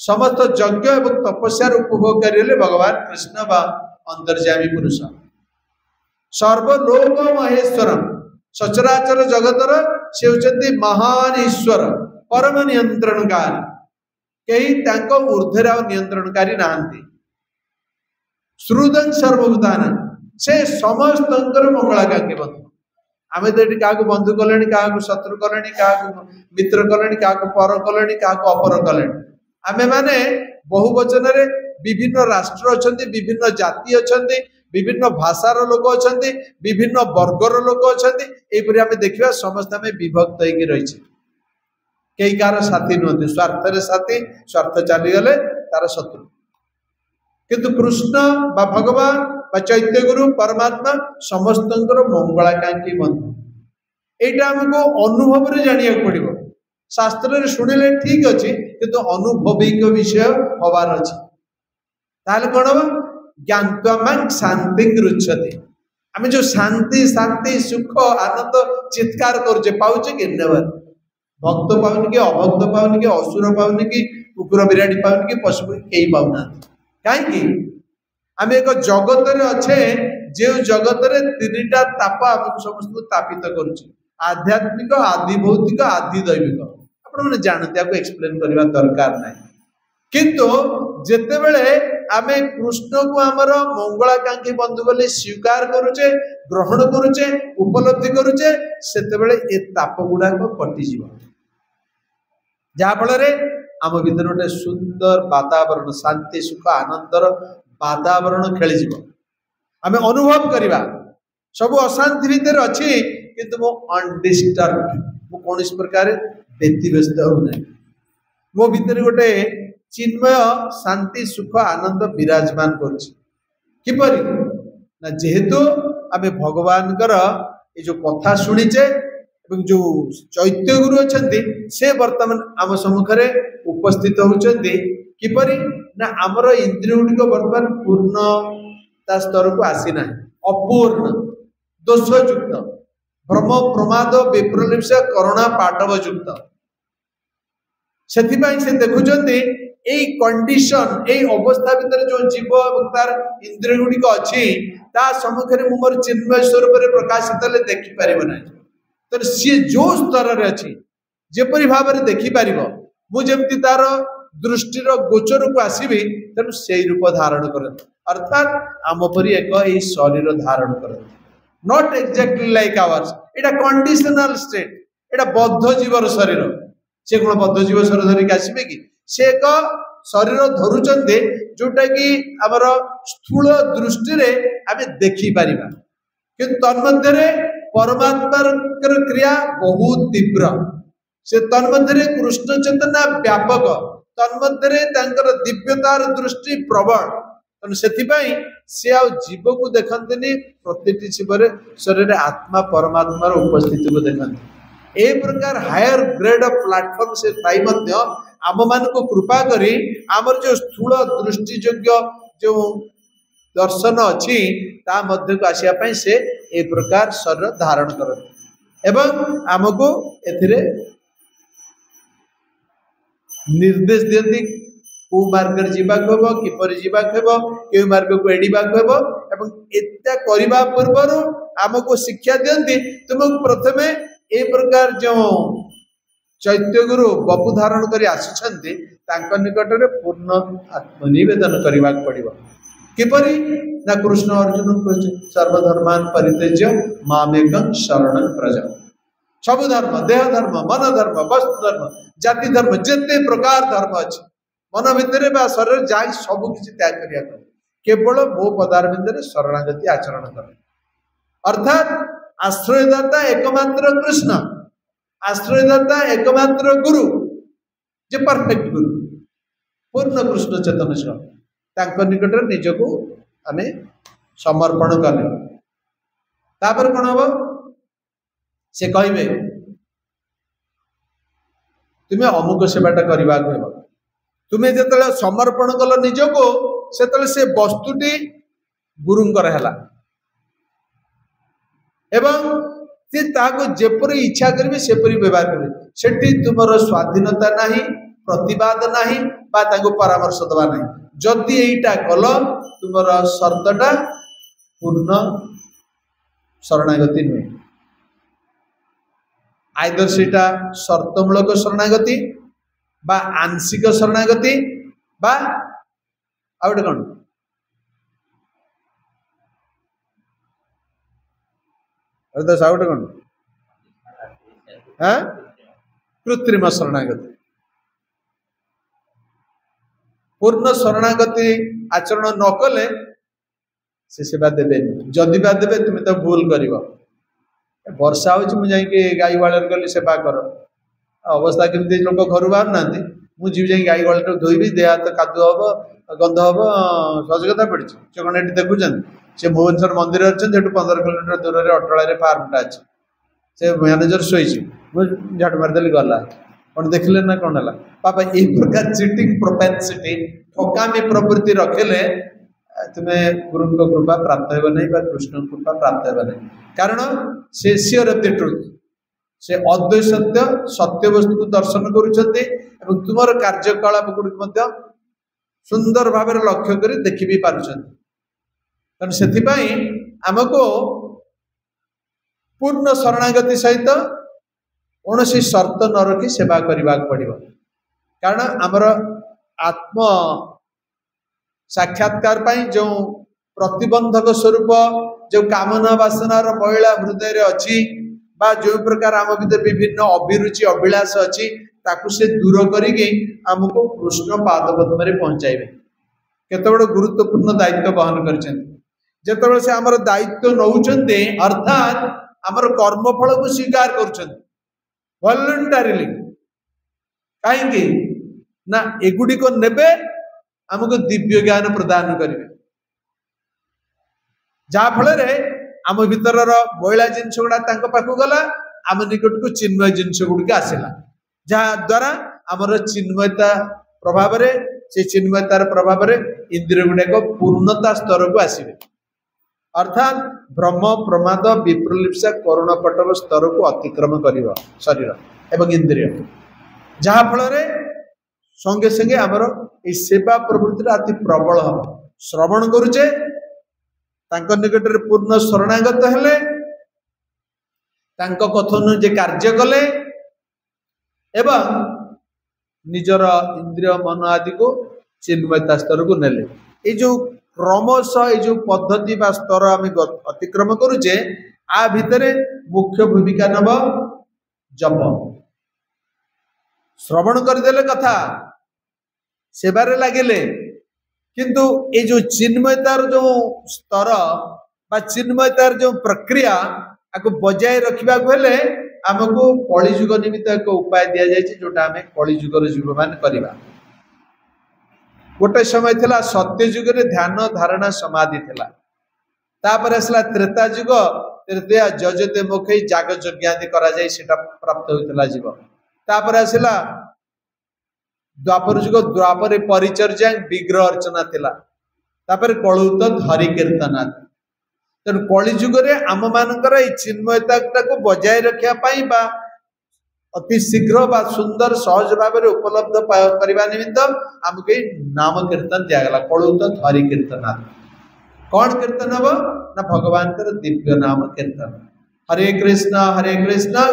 समस्त यज्ञ एवं तपस्यार उपभोगकारी भगवान कृष्ण बा अंतर्यामी पुरुष सर्वलोक महेश्वर सचराचर जगतर से होचंती महान ईश्वर परम नियंत्रणकारी कहीं ऊर्ध्वर नियंत्रणकारी नहांती श्रुतं सर्वभूतान से समस्त मंगलाकांक्षी बंधु आम तो ये क्या बंधु कले क्या शत्रु कले क्या मित्र कले क्या पर कले क्या अपर कले आमे माने बहुवचन रे विभिन्न राष्ट्र अच्छा विभिन्न जाति अच्छा विभिन्न भाषार लोक अच्छा विभिन्न वर्गर लोक अच्छा यहपरी आम देखा समस्त आम विभक्त हो रही कई कार साथी नुहति स्वार्थ साथी स्वार्थ चलीगले तार शत्रु किंतु कृष्ण बा भगवान बा चैत्य गुरु परमात्मा समस्त मंगलाकांक्षी बंधु यहाँ आमको अनुभव रे जानिया पड़ो शास्त्र रे शुणिले ठीक अच्छे किंतु अनुभविक विषय हबार अच्छे ताले कौन हम ज्ञात्वा शांति रुच्छति आम जो शांति शांति सुख आनंद चित्कार करुचे पाचे कि नेवर भक्त पाऊनि कि अभक्त पाऊनि कि असुर पाऊनि कि कुकुर बिराड़ी पाऊनि कि पशु कई पाऊना कहीं आम एक जगत अच्छे जो जगत रे तीनटा ताप आमको समस्त तापित करुचे आध्यात्मिक आदि भौतिक आदि दैविक आपण मैंने जानते आपको एक्सप्लेन करने दरकार ना किंतु जिते बेले आम कृष्ण को आमर मंगलाकांक्षी बंधु बोली स्वीकार करुचे ग्रहण करुचे उपलब्धि करुचे सेतेबेले ए ताप गुड़ाक कटिज जहाँफल आम भीतर गोटे सुंदर वातावरण शांति सुख आनंदर वातावरण खेली आम अनुभव करवा सब अशांति भितर अच्छी किंतु मो अनडिस्टर्ब मु कौन प्रकार व्यतीव्यस्त होना मो भितर गोटे चिन्मय शांति सुख आनंद विराजमान करपरि ना जेहेतु आमे भगवान ये जो कथा शुणीचे जो चैत्य गुरु अच्छा से वर्तमान आम सम्मुखें उपस्थित होती किपरि ना आमर इंद्रिय गुड़िक वर्तमान पूर्णता स्तर को आसीना अपूर्ण दोषयुक्त भ्रम प्रमाद विप्रलिप्स करुणा पाटव युक्त से देखुं यही कंडीशन यही अवस्था भितर जो जीव और तार इंद्रिय गुड़िक अच्छी सम्मुखें मोर चिन्मय स्वरूप प्रकाशित देखिपर ना तो सी जो स्तर अच्छी जेपरी भाव में देखिपर मुझे तार दृष्टिर गोचर को आसबि तेणु से रूप धारण करते अर्थात आम परी एक शरीर धारण करते not exactly like ours Etah conditional state एटा बद्ध जीवर शरीर से कौन बद्ध जीव शरीर धरिक आसबे कि से एक शरीर धरुचंदे जोटा कि आमर स्थूल दृष्टि आम देखिपर कि तन्मध्य परमात्मा क्रिया बहुत तीव्र से तन्मध्य कृष्ण चेतना व्यापक तन्मध्य दिव्यतार दृष्टि प्रबल तेणु से जीव को देखते प्रति शरीर आत्मा परमात्मार उपस्थिति को देखते ए प्रकार हायर ग्रेड ऑफ प्लेटफॉर्म से आम मान को कृपा करी आमर जो स्थूल दृष्टि योग्य जो दर्शन अच्छी ता मध्य को आसापी से ए प्रकार शरीर धारण करते एवं आमको एथिरे निर्देश दियंती को मार्ग जीवाक हम किपर जीवाक हम के मार्ग को एड़ाक हम एवं एता करबा पूर्व आमको शिक्षा दियंती तुमको प्रथमे ए प्रकार जो चैत्य गुरु बपु धारण कर आसुछंती तांको निकट में पूर्ण आत्मनिवेदन करने पड़ो किपरि ना कृष्ण अर्जुन को सर्वधर्मान परित्यज्य मामेकं शरणं व्रज सब धर्म देह धर्म मन धर्म वस्तु धर्म जाति धर्म जिते प्रकार धर्म अच्छी मन भितर शरीर जा सब किसी त्याग करिया केवल मो पदार भितर शरणागति आचरण कर अर्थात आश्रयदाता एकमात्र कृष्ण आश्रयदाता एकमात्र गुरु जे परफेक्ट गुरु पूर्ण कृष्ण चेतन निकट निजको आम समर्पण कले तापर कौन हम से कहे तुम्हें अमुक सेवाटा करने तुम्हें जो समर्पण कल निजको से वस्तुटी गुरुंकर है एवं सी जेपरी इच्छा करेंगे सेपरी व्यवहार करेंगे सेठी तुमर स्वाधीनता नहीं प्रतिवाद नहीं बा परामर्श दवा नहीं जदि यहीटा कल तुमर शर्तटा पूर्ण शरणागति नुहे आइदर सेटा शर्तमूलक शरणागति बा आंशिक शरणागति बा आउटे कौन आउटे कौन हाँ कृत्रिम शरणागति पूर्ण शरणागति आचरण न कले से सेवा देवे जदि बा देवे तुम्हें तो भूल कर वर्षा हो गाई वाले गली सेवा कर अवस्था केमती लोक घर बाहर ना मुझे जा गाई वाले धोबी देह हाथ कादु हम गंध हम सजगता पड़ी से कौन ये देखुं से भुवनेश्वर मंदिर अच्छे 15 किलोमीटर दूर में अटल फार्मटा अच्छे से मैनेजर शोची मुझे झाड़ मारिदेली गला कौन देखले ना कौन है पापा ये प्रकार चिटिंग प्रोपेंसिटी ठकामी प्रवृत्ति रखेले तुम्हें गुरु कृपा प्राप्त हो नहीं कृष्ण कृपा प्राप्त हो नहीं कारण से सियर ऑफ द ट्रुथ से अद्वैत सत्य सत्य वस्तु को दर्शन करुछंती एवं तुमर कार्यकलाप गुड़िक सुंदर भाव लक्ष्य कर देखि भी पारुछंती तेणु से आमको पूर्ण शरणागति सहित कौन सी शर्त न रखी सेवा करने पड़ो कारण आमर आत्म साक्षात्कार जो प्रतिबंधक स्वरूप जो कामना वासनार महिला हृदय अच्छी बा जो प्रकार आम भीतर विभिन्न अभिरुचि अभिलाष अच्छी ताकू से दूर करके आमको कृष्ण पादपद्म में पहुंचाइबे केते बड़ गुरुत्वपूर्ण दायित्व बहन करछन जेतेबेले से आमर दायित्व नौचंते अर्थात आमर कर्मफल को स्वीकार करछन वॉलंटरीली कहीं ना एगुड़ी को नेबे हमको दिव्य ज्ञान प्रदान करेंगे जहाँ फल आम भीतर महिला जिनस गुड़ा पाखु गला आम निकट को चिन्मय जिनस गुड़िक आसला जहाँ द्वारा आमर चिन्मयता प्रभाव से चिन्मयतार प्रभाव इंद्रिय गुड़ाक पूर्णता स्तर को आसवे अर्थात भ्रम प्रमाद विप्रलिप्सा करुण पटव स्तर को अतिक्रम कर शरीर एवं इंद्रिय जहाँ फल संगे संगे आमर ये सेवा प्रवृत्ति अति प्रबल हम श्रवण करुचे निकट पूर्ण शरणागत हेले कथन जे कार्य कले एवं निजर इंद्रिय मन आदि को चिन्मयता स्तर को नेले ये जो क्रमश ये जो पद्धति बा स्तर आम अतिक्रम करुचे आ भितर मुख्य भूमिका नब जप श्रवण करदेले कथा सेवारे लगिले किंतु ये जो चिन्मयतार जो स्तर बा चिन्मयतार जो प्रक्रिया आपको बजाय रखा हेले आमको कलिजुग निमित्त एक उपाय दि जाए जोटा आम कलिजुगर जीव मान करवा गोटे समय थिला सत्य जुग रे ध्यान धारणा समाधि थिला तापर आसला त्रेता जुग तृतीया जजते मुखे जाग यज्ञादि करा जाय सेटा प्राप्त होइतला जीव तापर आसला द्वापर जुग द्वापर परिचर्या विग्रह अर्चना थिला तापर कलुत हरि कीर्तना तेणु कलि जुग रे आम मानकर ए चिन्मयता को बजाय रखा पाई बा अति शीघ्र बा सुंदर सहज भाव में उपलब्ध करने निमित्त आमको नाम कीर्तन दिगला कलुत हरि कीर्तना कौन कीर्तन हम ना भगवान कर दिव्य नाम कीर्तन हरे कृष्ण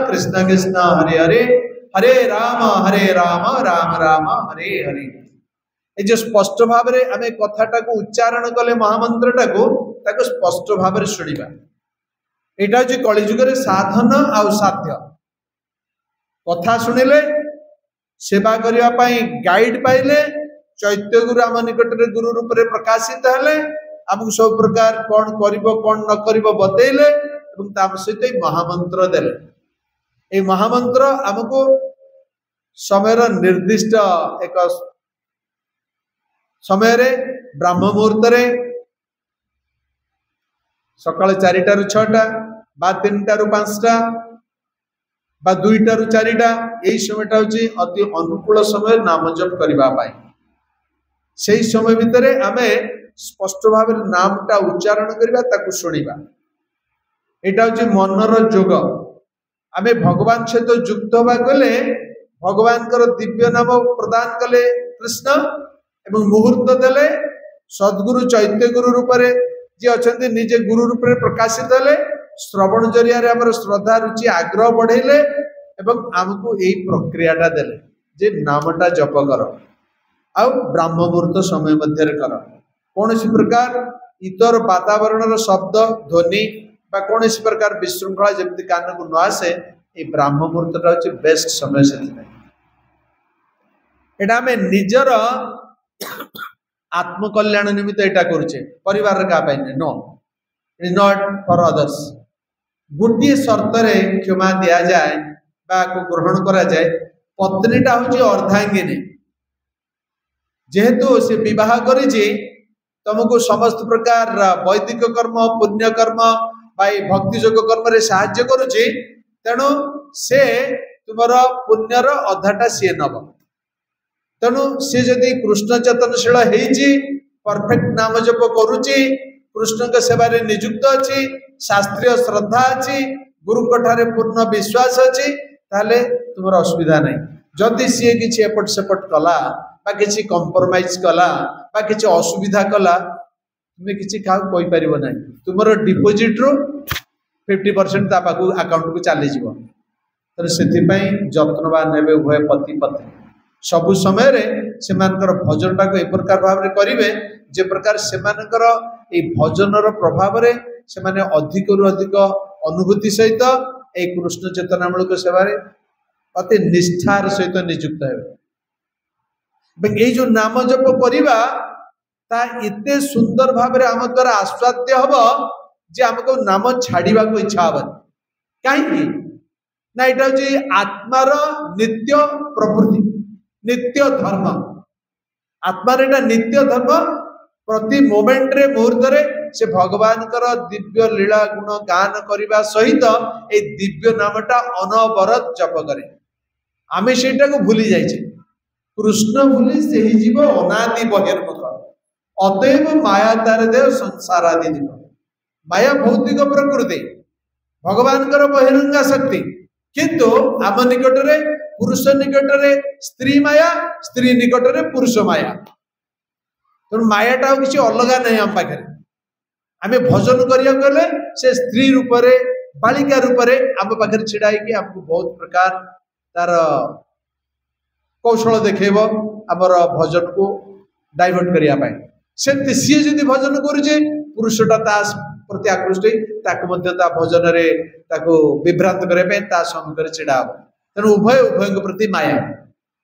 कृष्ण कृष्ण हरे हरे हरे राम राम राम हरे हरे ये जो स्पष्ट भाव में आम कथाटा को उच्चारण कले महामंत्रटा को स्पष्ट भाव में शुणा यहाँ हूँ कलिजुग साधन आउ साध्य कथा शुणिले सेवा करने गाइड पाइले चैत्य गुरु आम निकट में गुरु रूप में प्रकाशित हेले आमको सब प्रकार कौन कौन न कर बतैले सहित महामंत्र देले ये महामंत्र आमको समय निर्दिष्ट एक समय ब्राह्म मुहूर्त सकाल 4टा ରୁ 6टा बा 3टा ରୁ 5टा बा 2टा ରୁ 4टा यही समयटा होची अति अनुकूल समय नाम जप करबा पाई सही समय भितर आमे स्पष्ट भाव नामटा उच्चारण करबा ताकू सुनिबा एटा होची मनर जोग आमे भगवान सहित युक्त होबा गले भगवान कर दिव्य नाम प्रदान कले कृष्ण एवं मुहूर्त देले सद्गुरु चैत्य गुरु रूप में जी अच्छा निजे गुरु रूप में प्रकाशित हेले श्रवण जरिया आमर श्रद्धा रुचि आग्रह बढ़ेले एवं आमको यही प्रक्रियाटा देले जे नामटा जप कर आउ ब्राह्म मुहूर्त समय मध्य कर कौन प्रकार इतर वातावरण शब्द ध्वनि कौन प्रकार विशृंखला जमी कान को न आसे ये ब्राह्म मुहूर्तटा हूँ बेस्ट समय से एटा आम निजर आत्मकल्याण निमित्त एटा करुचे परिवार का no it is not for others गोटे शर्त क्षमा दि जाए ग्रहण करा जाए पत्नीटा हूँ अर्धांगिनी जेहेतु से विवाह करी तुमको समस्त प्रकार वैदिक कर्म पुण्य कर्म भक्ति योग कर्म रे साहाय्य करुची तेणु से तुमर पुण्यर अधाटा सी नब तेणु सी जदि कृष्ण चेतनशील होती परफेक्ट नाम जप करुची कृष्ण के सेवा नियुक्त अच्छी शास्त्रीय श्रद्धा अच्छी गुरु ठारे पूर्ण विश्वास अच्छी ताले तुमर असुविधा नहीं जदि सी किसी एपट सेपट कला कि कंप्रोमाइज कला कि असुविधा कला तुम्हें किसी क्या कही पार ना तुम डिपोजिट रु 50% अकाउंट को चली जाव तेणु से जत्नवान हे उभय पति पत्नी सबु समय से भजन टाक एक प्रकार भाव में करेंगे जे प्रकार से भजन प्रभाव से अधिक रु अधिक अनुभूति सहित एक कृष्ण चेतनामूलक सेवार अति निष्ठार सहित नियुक्त हे ये जो नाम जप करवा ता इते सुंदर भाव में आम द्वारा आस्वाद्य हम जे आमको नाम छाड़ा को इच्छा हेनी कहीं ना यहाँ हूँ आत्मार नित्य प्रवृत्ति नित्य धर्म आत्मार एटा नित्य धर्म प्रति मोमेंट रे मुहूर्त रे से भगवान दिव्य लीला गुण गान करने सहित ए दिव्य नामटा अनवरत जप करे आम से भूली जाइए कृष्ण भूली से ही जीव अनादि बहिर्मुख अतएव माया तार देव संसारादि जीव माया भौतिक प्रकृति भगवान बहिरंगा शक्ति किंतु आम निकट रे पुरुष निकट रे स्त्री माया स्त्री निकट रे पुरुष माया तेणु मायाटा किसी अलग नहीं आम पाखे आम भजन करें से स्त्री रूप से बालिका रूप से आम पाखे छिड़ा आमको बहुत प्रकार तार कौशल देखब आमर भजन को डाइवर्ट करने सी जदि भजन करुचे पुरुषटा प्रति आकृष्ट ता भजन विभ्रांत करने सम्मुख छिड़ा हम तेणु उभय उभय प्रति माया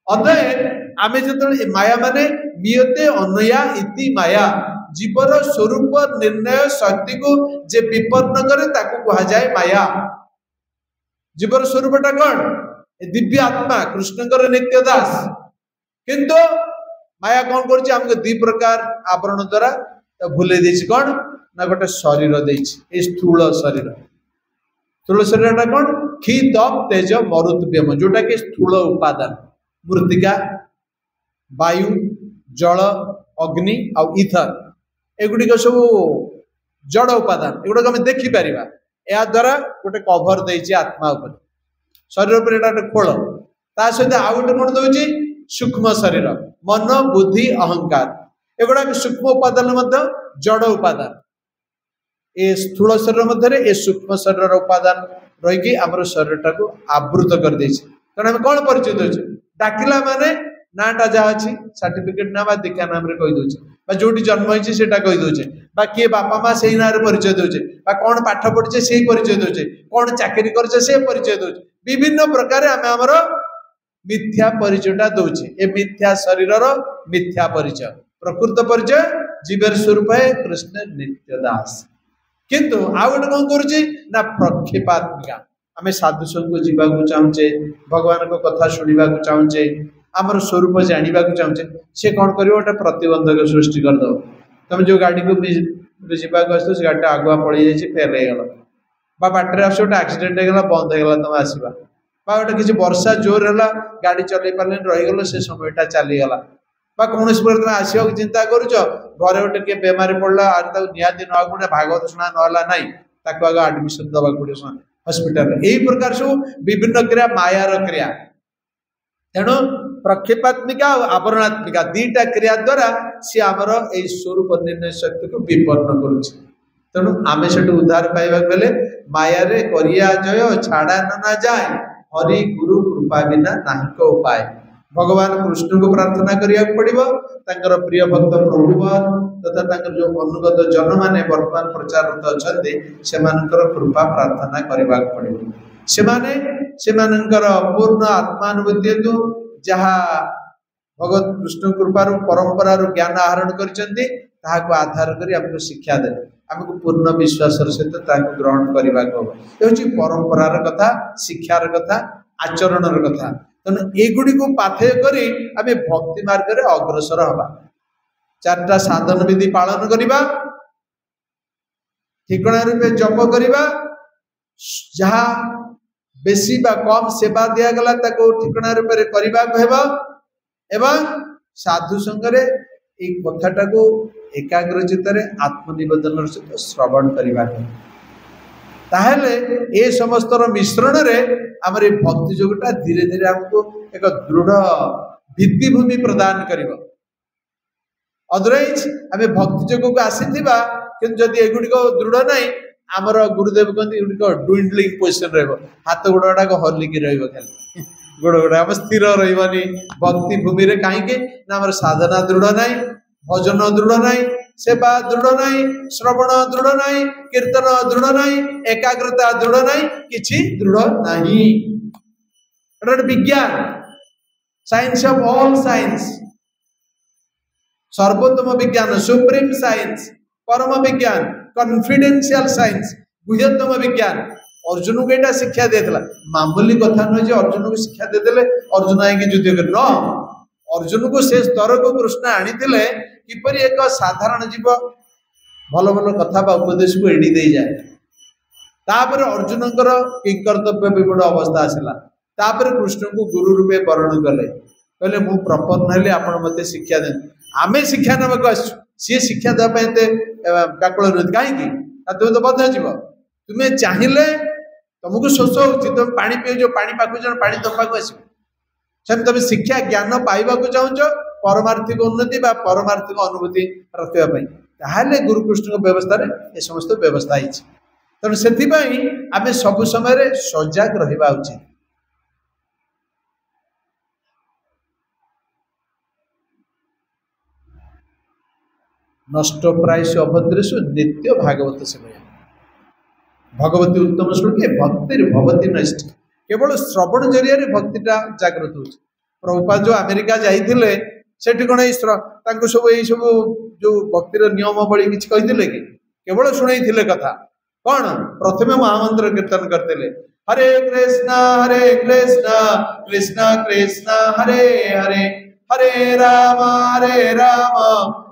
अतएव आम जो माया माने नियते अनया इति माया जीवर स्वरूप निर्णय शक्ति को जे विपन्न करे ताकू कहा जाए माया जीवर स्वरूपटा कौन दिव्य आत्मा कृष्णकर नित्य दास किंतु माया कौन कर दी प्रकार आवरण द्वारा भूले देछि कौन ना गोटे शरीर देछि स्थूल शरीर कौन खी तप तेज मरुत्व्यम जोटा कि स्थूल उपादान मृत्तिका वायु जल अग्नि और इथर एगुड़िक सब जड़ उपादान एगुड़ा आम देखिपर या द्वारा गोटे कभर देछि आत्मा उपर शरीर पर गोटे खोल ता सहित आउ गोटे कौन दौर सूक्ष्म शरीर मन बुद्धि अहंकार एगुड़ा सूक्ष्म उपादान जड़ उपादान ए स्थूल शरीर मध्य ए सूक्ष्म शरीर उपादान रहीकि आमर शरीर टाक आवृत कर तेणु आम कौन परिचय दे डाकिला माने नाटा जहाँ अच्छी सर्टिफिकेट ना दीक्षा नाम कहीदे जो जन्म होती से कहीदे किए बापा माँ से ना परिचय दौचे कौन पाठ पढ़ीचे से परिचय दौचे कौन चाकरी करे से परिचय दौचे विभिन्न प्रकार आम आमर मिथ्या परिचयटा दौचे ए मिथ्या शरीर मिथ्या परिचय प्रकृत परिचय जीवर स्वरूप है कृष्ण नित्य दास किंतु आउ गोटे कौन करुच्ची प्रक्षेपात्मिका आम साधु संघ जावाक चाहूचे भगवान को कथा शुणा चाहूचे आमर स्वरूप जानवा चाहूचे सी कौन कर गोटे प्रतिबंधक सृष्टि करदेव तुम जो गाड़ी को जावाक आस गाड़ी आगुआ पड़ जाए फेल हो बाटर आस गोटे एक्सीडेंट होगा बंद होगा तुम आसवा गोटे किसी वर्षा जोर है गाड़ी चल पारे रहीगल से समयटा चलीगला कौन तुम आसवा चिंता करुच घरे गोटे किए बेमारी पड़ा निहाती ना गोटे भागवत शुणा ना ना ताक आगे आडमिशन दवा पड़े हस्पिटाल यही प्रकार सब विभिन्न क्रिया मायार क्रिया तेणु प्रक्षेपात्मिका और आवरणात्मिका दीटा क्रिया द्वारा सी आमर यही स्वरूप निर्णय शक्ति को विपन्न करुच्ची तेणु आम से उद्धार पाइबा गले माया रे करिया जय छाड़ा ना जाए हरि गुरु कृपा बिना नाहिक उपाय भगवान कृष्ण को प्रार्थना करिया पड़िबो तांकर प्रिय भक्त प्रभु तथा जो अनुगत जन माने वर्तमान प्रचाररत अछंती सेमानकर कृपा प्रार्थना करबा पड़िबो सेमानकर पूर्ण आत्मानुभूति हेतु जहा भगवत कृष्ण कृपार परंपरा ज्ञान आहरण करचंती ताहाको आधार करी हमको शिक्षा दे हमको पूर्ण विश्वास सहित ताको ग्रहण करबा को होची परंपरार कथा शिक्षार कथा आचरणर कथा तेणु एगुड़ी को पाथेय करी आमे भक्ति मार्ग रे अग्रसर हवा चारटा साधन विधि पालन करिबा ठिकणा रूपे जप करिबा जहा बेसी बा कम सेवा दिया गला ताको ठिकणा रूपे करिबा कहबा एवं साधु संगरे एक कथाटा को एकाग्र चित्तरे आत्मनिवेदन सहित श्रवण करिबा ताहले ए समस्तर मिश्रण रे आमर भक्ति जोगटा धीरे धीरे हमको एक दृढ़ भित्तिभूमि प्रदान करिबो अदरवाइज आम भक्ति जोग को आसीथिबा किंतु जदि एगुड़िक दृढ़ नहीं आमर गुरुदेव कहते एगुड़िक डुइंडलिंग पोजिशन रहिबो हाथ गोड़ाक हलिकी रहिबो खाली गोड़ गोड़ आम स्थिर रहिबनी भक्ति भूमि रे काहेकि ना आमर साधना दृढ़ नहीं भजन दृढ़ नहीं सेवा दृढ़ नहीं श्रवण दृढ़ नहीं कीर्तन दृढ़ नहीं एकाग्रता दृढ़ नहीं किछि दृढ़ नहीं विज्ञान साइंस ऑफ ऑल साइंस सर्वोत्तम विज्ञान सुप्रीम साइंस परम विज्ञान कॉन्फिडेंशियल साइंस गुह्यतम विज्ञान अर्जुन को यहाँ शिक्षा देता मामूली कथा नुहे जे अर्जुन को शिक्षा देदेले अर्जुन आईकी युद्ध कर अर्जुन को से स्तर को कृष्ण आनी किपर एक साधारण जीव भल भल कथा उपदेश को एड़ी दे जाए तापर अर्जुन किंकर्तव्य विगुण अवस्था आसला तापर कृष्ण को गुरु रूपे वर्ण कले कहले मु प्रपन्न हेले आपण मते शिक्षा दे आमे शिक्षा नबाक आसु सी शिक्षा देवाई व्याकुल नुहति कहीं तुम तो बद्ध जीव तुम्हें चाहिए तुमको शोष हो तुम पानी पीओ पानी पाक जन पानी तुम पाक आस तुम शिक्षा ज्ञान पाइबा चाहूच परमार्थिक उन्नति बा परमार्थिक अनुभूति रखापी गुरुकृष्ण व्यवस्था ये समस्त व्यवस्था है तेणु से आम सब समय सजग रहा उचित। नष्ट प्रायश अभद्रेशु नित्य भागवत सेवया भगवती उत्तम श्लोके भक्ति भवती नष्ट केवल श्रवण जरिया भक्तिटा जागृत हो। प्रभुपाद जो अमेरिका जाइए सेठी कौन सब यही सब जो भक्तिर नियमावली किसी कही कि केवल शुणी कथा कौन प्रथमे महामंत्र कीर्तन करते हरे कृष्णा कृष्ण कृष्ण हरे हरे हरे राम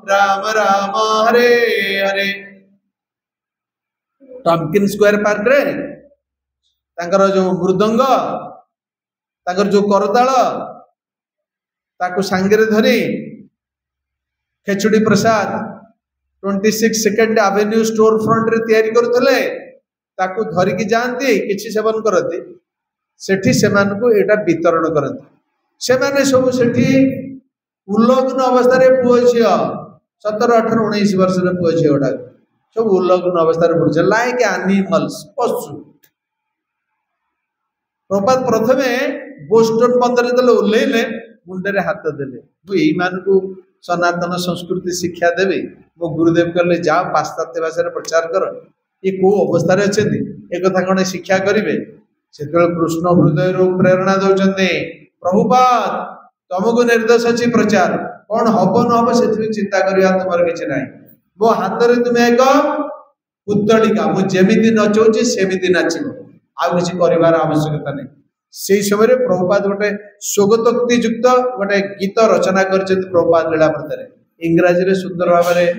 राम राम हरे हरे। टॉम्किन स्क्वायर पार्क रे तांकर जो मृदंग तांकर जो करताल ताकू सांगरे धरी खेचुड़ी प्रसाद 26 सेकेंड एवेन्यू स्टोर फ्रंट रे तैयारी करथले ताकू धरिकी जाती किछि सेवन करती सेठी सेमान को एटा वितरण करती सेमाने सब सेठी उल्लग्न अवस्था पुओ झियो 17 18 19 वर्ष पुओ झियो गुड़ा सब उल्लग्न अवस्था बुझे लाइक एनिमल्स पशु। प्रभात प्रथमे बोस्टन बंदर दे ओह्लैले मुंडे हाथ देले यही मान को सनातन संस्कृति शिक्षा देवी मो गुरुदेव कहले जाओ पाश्चात्य भाषा प्रचार कर ये कौ अवस्था अच्छा एक कथा कौन शिक्षा करेंगे से कृष्ण हृदय प्रेरणा दौरान प्रभुपाद तुमको निर्देश अच्छी प्रचार कौन हम न हम से चिंता करवा तुम किसी ना मो हाथ में तुम्हें एक पुतलिका मुझे नचाऊँगी सेमती नाचब आउ किसी कर आवश्यकता नहीं से समय प्रभुपाद गोटे स्वगतोक्ति युक्त गोटे गीत रचना कर प्रभुपाद लीलामृत इंग्राजी सुंदर भाव में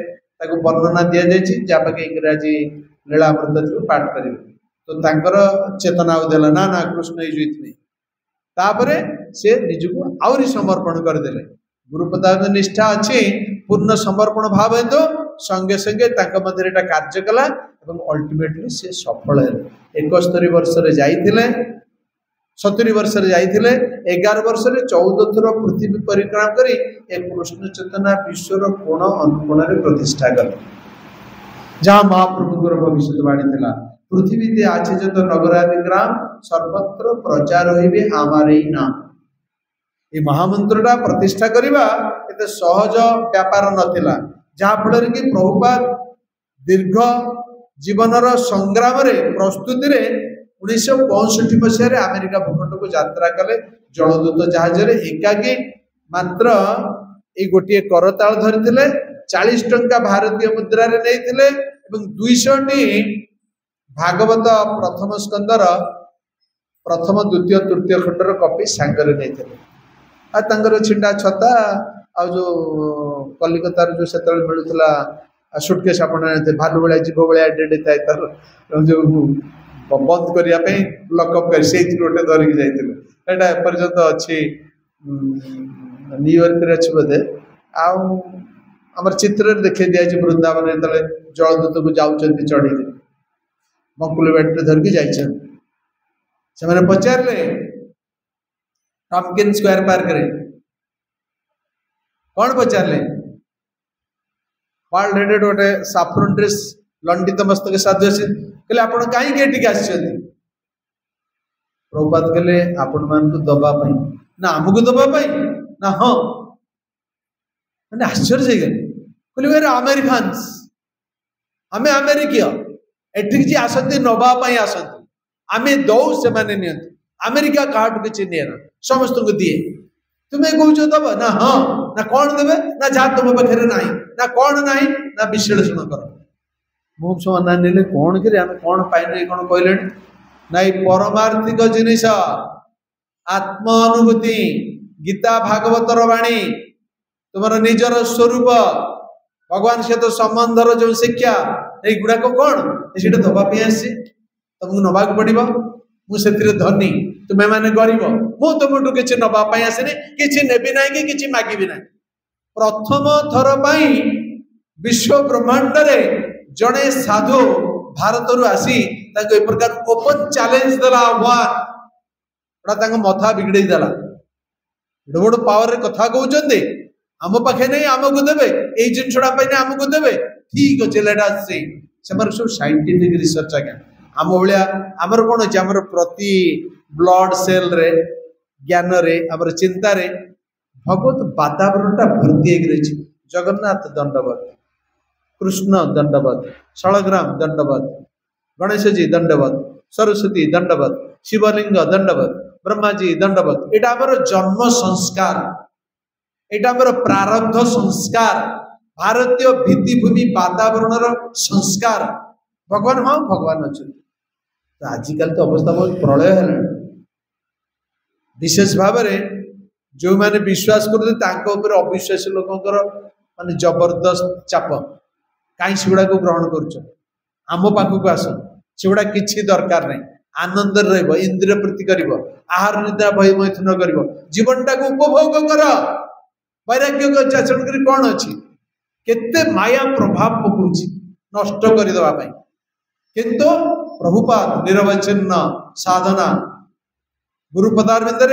वर्णना दि जाए जहाँपाखे इंग्राजी लीलामृत पाठ करेंगे तो तांकर चेतना देला ना ना कृष्ण ये तापर से निजको आहरी समर्पण करदे गुरुपदार्थ निष्ठा अच्छी पूर्ण समर्पण भाव है तो संगे संगे मध्य कार्य कला अल्टीमेटली से सफल है 71 वर्ष जाइए 70 वर्ष जाइए 11 वर्ष 14 थर पृथ्वी परिक्रमा कर एक कृष्ण चेतना विश्वर कोण अनुकोण प्रतिष्ठा कले जहाँ महाप्रभुଙ୍କର भविष्यवाणी थिला पृथ्वी ते आछे जत नगरादि ग्राम सर्वत्र प्रचार होइबे आमारे नाम ये महामंत्रटा प्रतिष्ठा करवा एते सहज व्यापार नथिला जहाँ फल कि प्रभुपाद दीर्घ जीवनर संग्राम प्रस्तुति 1965 मसीह अमेरिका भूखंड को यात्रा कले जलदूत जहाज एकाकी मात्र ये गोटे करताल धरी 40 टंका भारतीय मुद्रा नहीं 200 भागवत प्रथम स्कंदर प्रथम द्वितीय तृतीय खंडर कपि सांगरे नहीं छिंडा छता आ जो कलिकतार जो से मिलूला सुटकेस आप भालू भाया जीव भाया एडे थाए तार जो बंद करने लकअप कर गोटे धरिकी जाइए एपर्यंत अच्छी न्यूयॉर्क अच्छी बोधे आमर चित्र देखे दिखाई वृंदावन जो जलदूत को जाऊँ चढ़ी मकुल बैटरी धरिकी जाने पचारे टॉम्किन स्क्वायर पार्क रे कौन पचारे वर्ल्ड हेडेड गोटे साफ्रन ड्रेस लंडित मस्तक साधु आसी कहले आपण कहीं एटिक आछन प्रभुपाद कहले आपण मान को दबाई ना आमको दबाई ना हाँ मैंने आश्चर्य कहले वेर अमेरिकान्स आम अमेरिकीय एठिक जी आसती नवाई आसती आम दौ से नि अमेरिका काटू किसी निना समस्त को दिए तुम्हें कौच दब ना हाँ ना कौन देवे ना जहाँ तुम पाखे ना ना कौन ना ना विश्लेषण कर मुझे ना कौन कि कौन पाइन कौन कहले नाई परमार्थिक जिनिस आत्म अनुभूति गीता भागवतर वाणी तुम निजर स्वरूप भगवान सहित संबंधर जो शिक्षा युड़ाक कौन से दवापी आसी तुमको नवा पड़ो मुझे धनी तुम्हें मैंने गरीब मु तुमठू किसी नवापाई आसनी किसी नेबी ना कि मागिबी ना प्रथम थर विश्व ब्रह्मांड रे जड़े साधु भारत रु आसी एक प्रकार ओपन चैलेंज देला आह्वान मथा बिगड़े देला बड़ पावर कथा कहते आम पाखे नहीं आमको देवे ये जिनसा आमको देवे ठीक अच्छे लेट आसे सब साइंटिफिक रिसर्च आज्ञा आम भाया आमर कौन अच्छे आमर प्रति ब्लड सेल रे ज्ञान रे आमर चिंता रे भगवत वातावरण भर्ती रही जगन्नाथ दंडवत कृष्ण दंडवत शालग्राम दंडवत गणेश जी दंडवत सरस्वती दंडवत शिवलिंग दंडवत ब्रह्मा जी दंडवत यहाँ आमर जन्म संस्कार यहाँ आमर प्रारब्ध संस्कार भारतीय भित्तिभूमि वातावरण संस्कार भगवान हाँ भगवान अच्छा तो आजिकल तो अवस्था बहुत प्रलय है विशेष भाव में जो मैंने विश्वास करते अविश्वासी लोकंर माने जबरदस्त चाप कहीं सेगुड़ा को ग्रहण कर आम पाखक आस सेगुड़ा किसी दरकार नहीं आनंद रहिबो इंद्रिय प्रति करिबो आहार निद्रा भय मैथुन करिबो जीवनटा को उपभोग कर वैराग्य को आचरण करी कौन अच्छी केते माया प्रभाव पकाउछि नष्ट कर देवा पई किंतु प्रभुपाद निरवच्छिन्न साधना गुरुपदार भितर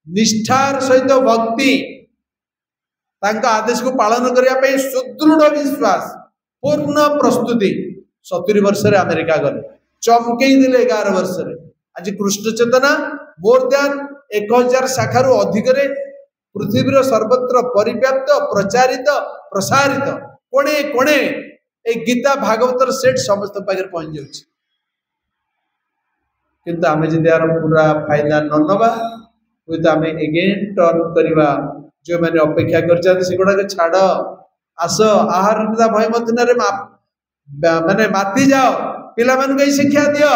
निष्ठार सहित भक्ति आदेश को पालन करने सुदृढ़ विश्वास पूर्ण प्रस्तुति 70 वर्ष अमेरिका गले चमकई दिले 11 वर्ष आज कृष्ण चेतना मोर देन 1000 शाखार अधिक पृथ्वी सर्वत्र परिव्याप्त प्रचारित प्रसारित कोणे कोणे एक गीता भागवतर सेट समस्त पाखे पहुंच जाऊँ किंतु आम जी यार पूरा फायदा न नवा हुए तो आम एगेन टर्न करवा जो मैंने अपेक्षा कर छाड़ आस आहार भय मथुन माने माति जाओ पिला मानू शिक्षा दियो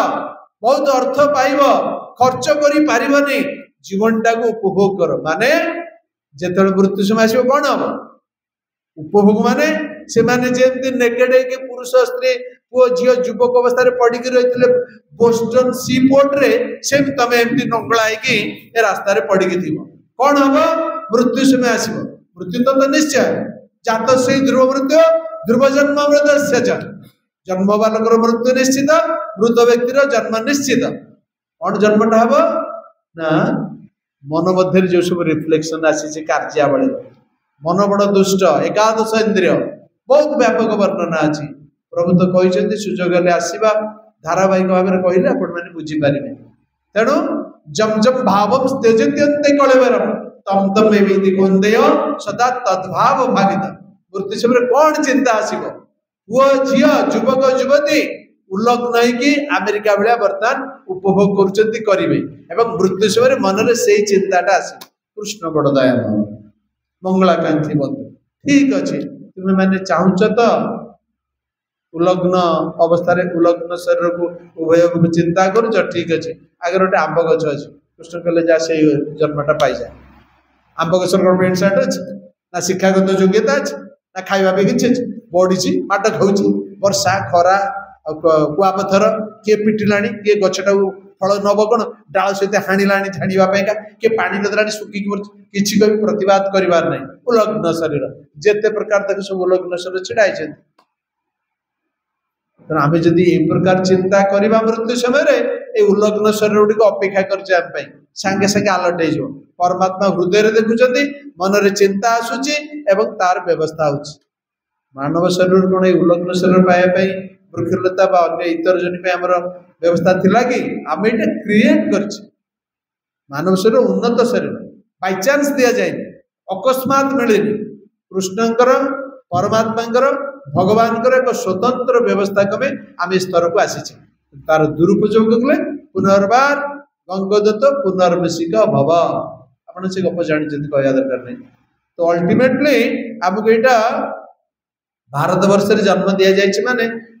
बहुत अर्थ पाइब खर्च करी पारिबनी जीवन टाक उपभोग कर माने जेते मृत्यु समय आसो कौन हम उपभोग माने से माने जेमती नेकेड के पुरुष स्त्री पुओ झील युवक अवस्था पड़ी रही बोस्टन सी पोर्ट रे सेम तमे एमती नंगला है रास्ता पड़ी थी कौन हम मृत्यु समय आसो मृत्यु तो निश्चय जात से ध्रुव मृत्यु ध्रुव जन्म मृत जन्म बालक मृत्यु निश्चित मृत व्यक्तिर जन्म निश्चित कौन जन्मटा हम ना मन मध्य जो सब रिफ्लेक्शन आसी कार्यावली मन बड़ दुष्ट एकादश इंद्रिय बहुत व्यापक वर्णना अच्छी प्रभु तो कहते सुजोग आसवा धारावाहिक भाव में कहले आपण बुझीपारे तेणु जम जम भाव त्यजत्यंते कलेवरम तम तम कौंदेय सदा तद्भाव भावित मृत्यु समय कौन चिंता आसो पुओ झी युवक युवती उल्लग्न होगी अमेरिका भाया बर्तमान उपभोग करेंगे मृत्यु समय मन में से चिंताटा आस कृष्ण बड़ दया मंगलाकांक्षी बंधु ठीक अच्छे तुम्हें मैंने चाहूच तो उल्लग्न अवस्था उल्लग्न शरीर को उभय को चिंता कर ठीक अच्छे आगे गोटे आंब गछ अच्छे कृष्ण कहले जा से जन्मटा पाई जाए आंब गछ पेंट सार्ट अच्छे ना शिक्षागत योग्यता अच्छे ना खावा भी किसी अच्छे बढ़ी माट खाऊँ वर्षा खरा कुआपथर किए पिटिला किए गछटा फल नब कौन डाल सहित हाणिला झाड़ापी किए पानी नदेला सुखिक किसी को प्रतिवाद करार नहीं उल्लग्न शरीर जेते प्रकार तक सब उल्लग्न शरीर छिड़ाई आम जदि ये प्रकार चिंता करवा मृत्यु समय उल्लग्न शरीर गुड़िक अपेक्षा कर सांगे सांगे आलर्ट हो परमात्मा हृदय देखुं मन में चिंता आसूची एवं तार व्यवस्था हो मानव शरीर कौन उल्लग्न शरीर पाइबापी वृक्षलता अन्य इतर जन आमर व्यवस्था थिला कि आम ये क्रिएट कर मानव शरीर उन्नत शरीर बाय चांस दि जाए अकस्मात मिले कृष्णकर परमात्मा भगवान एक स्वतंत्र व्यवस्था कमे आम स्तर को आसी तार दुरुपयोग कले पुनर्बार गंगदत्त पुनर्वशिक भव आप से गप जानी कह दरकार नहीं तो अल्टीमेटली आमको यहाँ भारत वर्ष जन्म दि जाए माने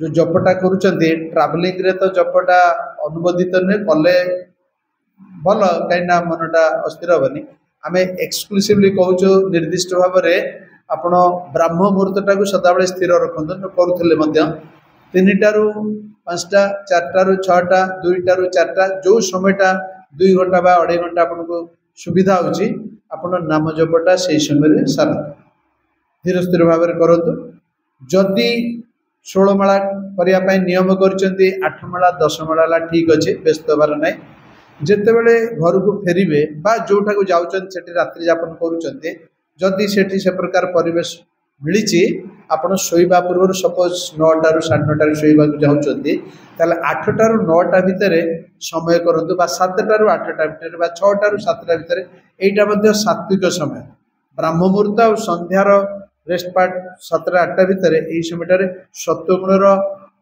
जो जपटा करुँच ट्रावेलिंग रे तो जपटा अनुमोदित नुहे कले भल कहीं मनटा अस्थिर हेनी आम एक्सक्लूसिवली कहूँ निर्दिष्ट भाव में आपण ब्राह्म मुहूर्तटा को सदाबले स्थिर रखते करुले 3टारू 5टा 4टारू 6टा 2टारू 4टा जो समयटा 2 घंटा बा 2.5 घंटा आपको सुविधा होची आपण नाम जपटा से समय सारा धीर स्थिर भाव में करूँ जदि 16 माला करने नियम कर 8 माला 10 माला ठीक अच्छे व्यस्त हबार ना जिते बड़े घर को फेरबे बा जोटा को जाऊँच रात्रि यापन करुँच जदि से प्रकार परिवेश मिली आपण शोवा पूर्व सपोज 9टारू 9:30 शोवा जाऊँच 8टारू 9टा भितर समय करूँ 7टारू 8टा भितर 6टारू 7टा भितर यहाँ सात्विक समय ब्राह्म मुहूर्त और संध्यार रेस्ट पार्ट 7टा 8टा भितर यही समय सत्वगुणर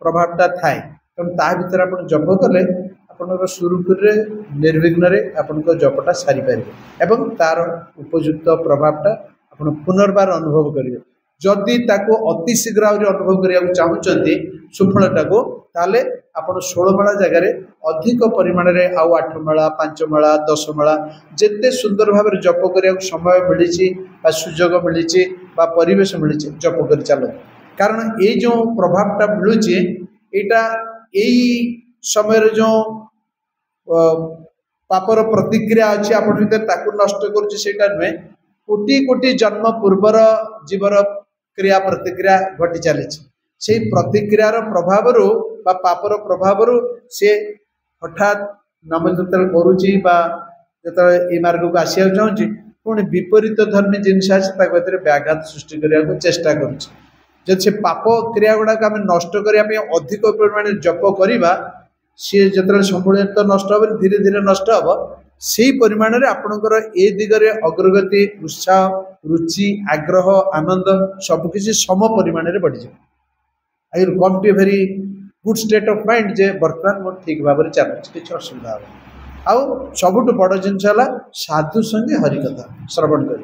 प्रभावटा थाए तेणु ता भर आप जप कले आपणर सुरुखुरी निर्विघ्न आपण जपटा सारी पारे एवं तार उपयुक्त प्रभावटा आप पुनर्बार अनुभव करेंगे जदि ताको अति शीघ्र अनुभव करने चाहते सुफलटा को ताले आपण 16 माला जगार अधिक परिमाण में आउ 8 माला 5 माला 10 माला जिते सुंदर भाव में जप करने समय मिली सुजोग मिली परिवेश मिली जप कर चलते कारण ये जो प्रभावटा मिलूँ यहाँ यही समय जो पापर प्रतिक्रिया अच्छी आप नष्ट करुटा नुहे कोटि कोटि जन्म पूर्वर जीवर क्रिया प्रतिक्रिया घटी चली से प्रतिक्रियार प्रभाव पापर प्रभाव सी हठात नाम जो करुच्ची जो ये मार्ग को आसिया चाहूँगी पुणी विपरीत धर्मी जिनस आसे व्याघात सृष्टि करने को चेष्टा करुच्ची से पाप क्रिया गुड़ाक आम नष्ट करने अधिक परिमाण जप करवा सी जो संपूर्ण नष्ट हे धीरे धीरे नष्ट हे से परिमाण में आपणकर ए दिगरे अग्रगति उत्साह रुचि आग्रह आनंद सबकिछि सम परिमाण में बढ़ी जाए I will come to a very good state of mind जे वर्तमान मोर ठीक भाव में चलुछि किछि असुविधा हो आउ सबुठ बड़ जिनस है साधु संगे हरिकथा श्रवण कर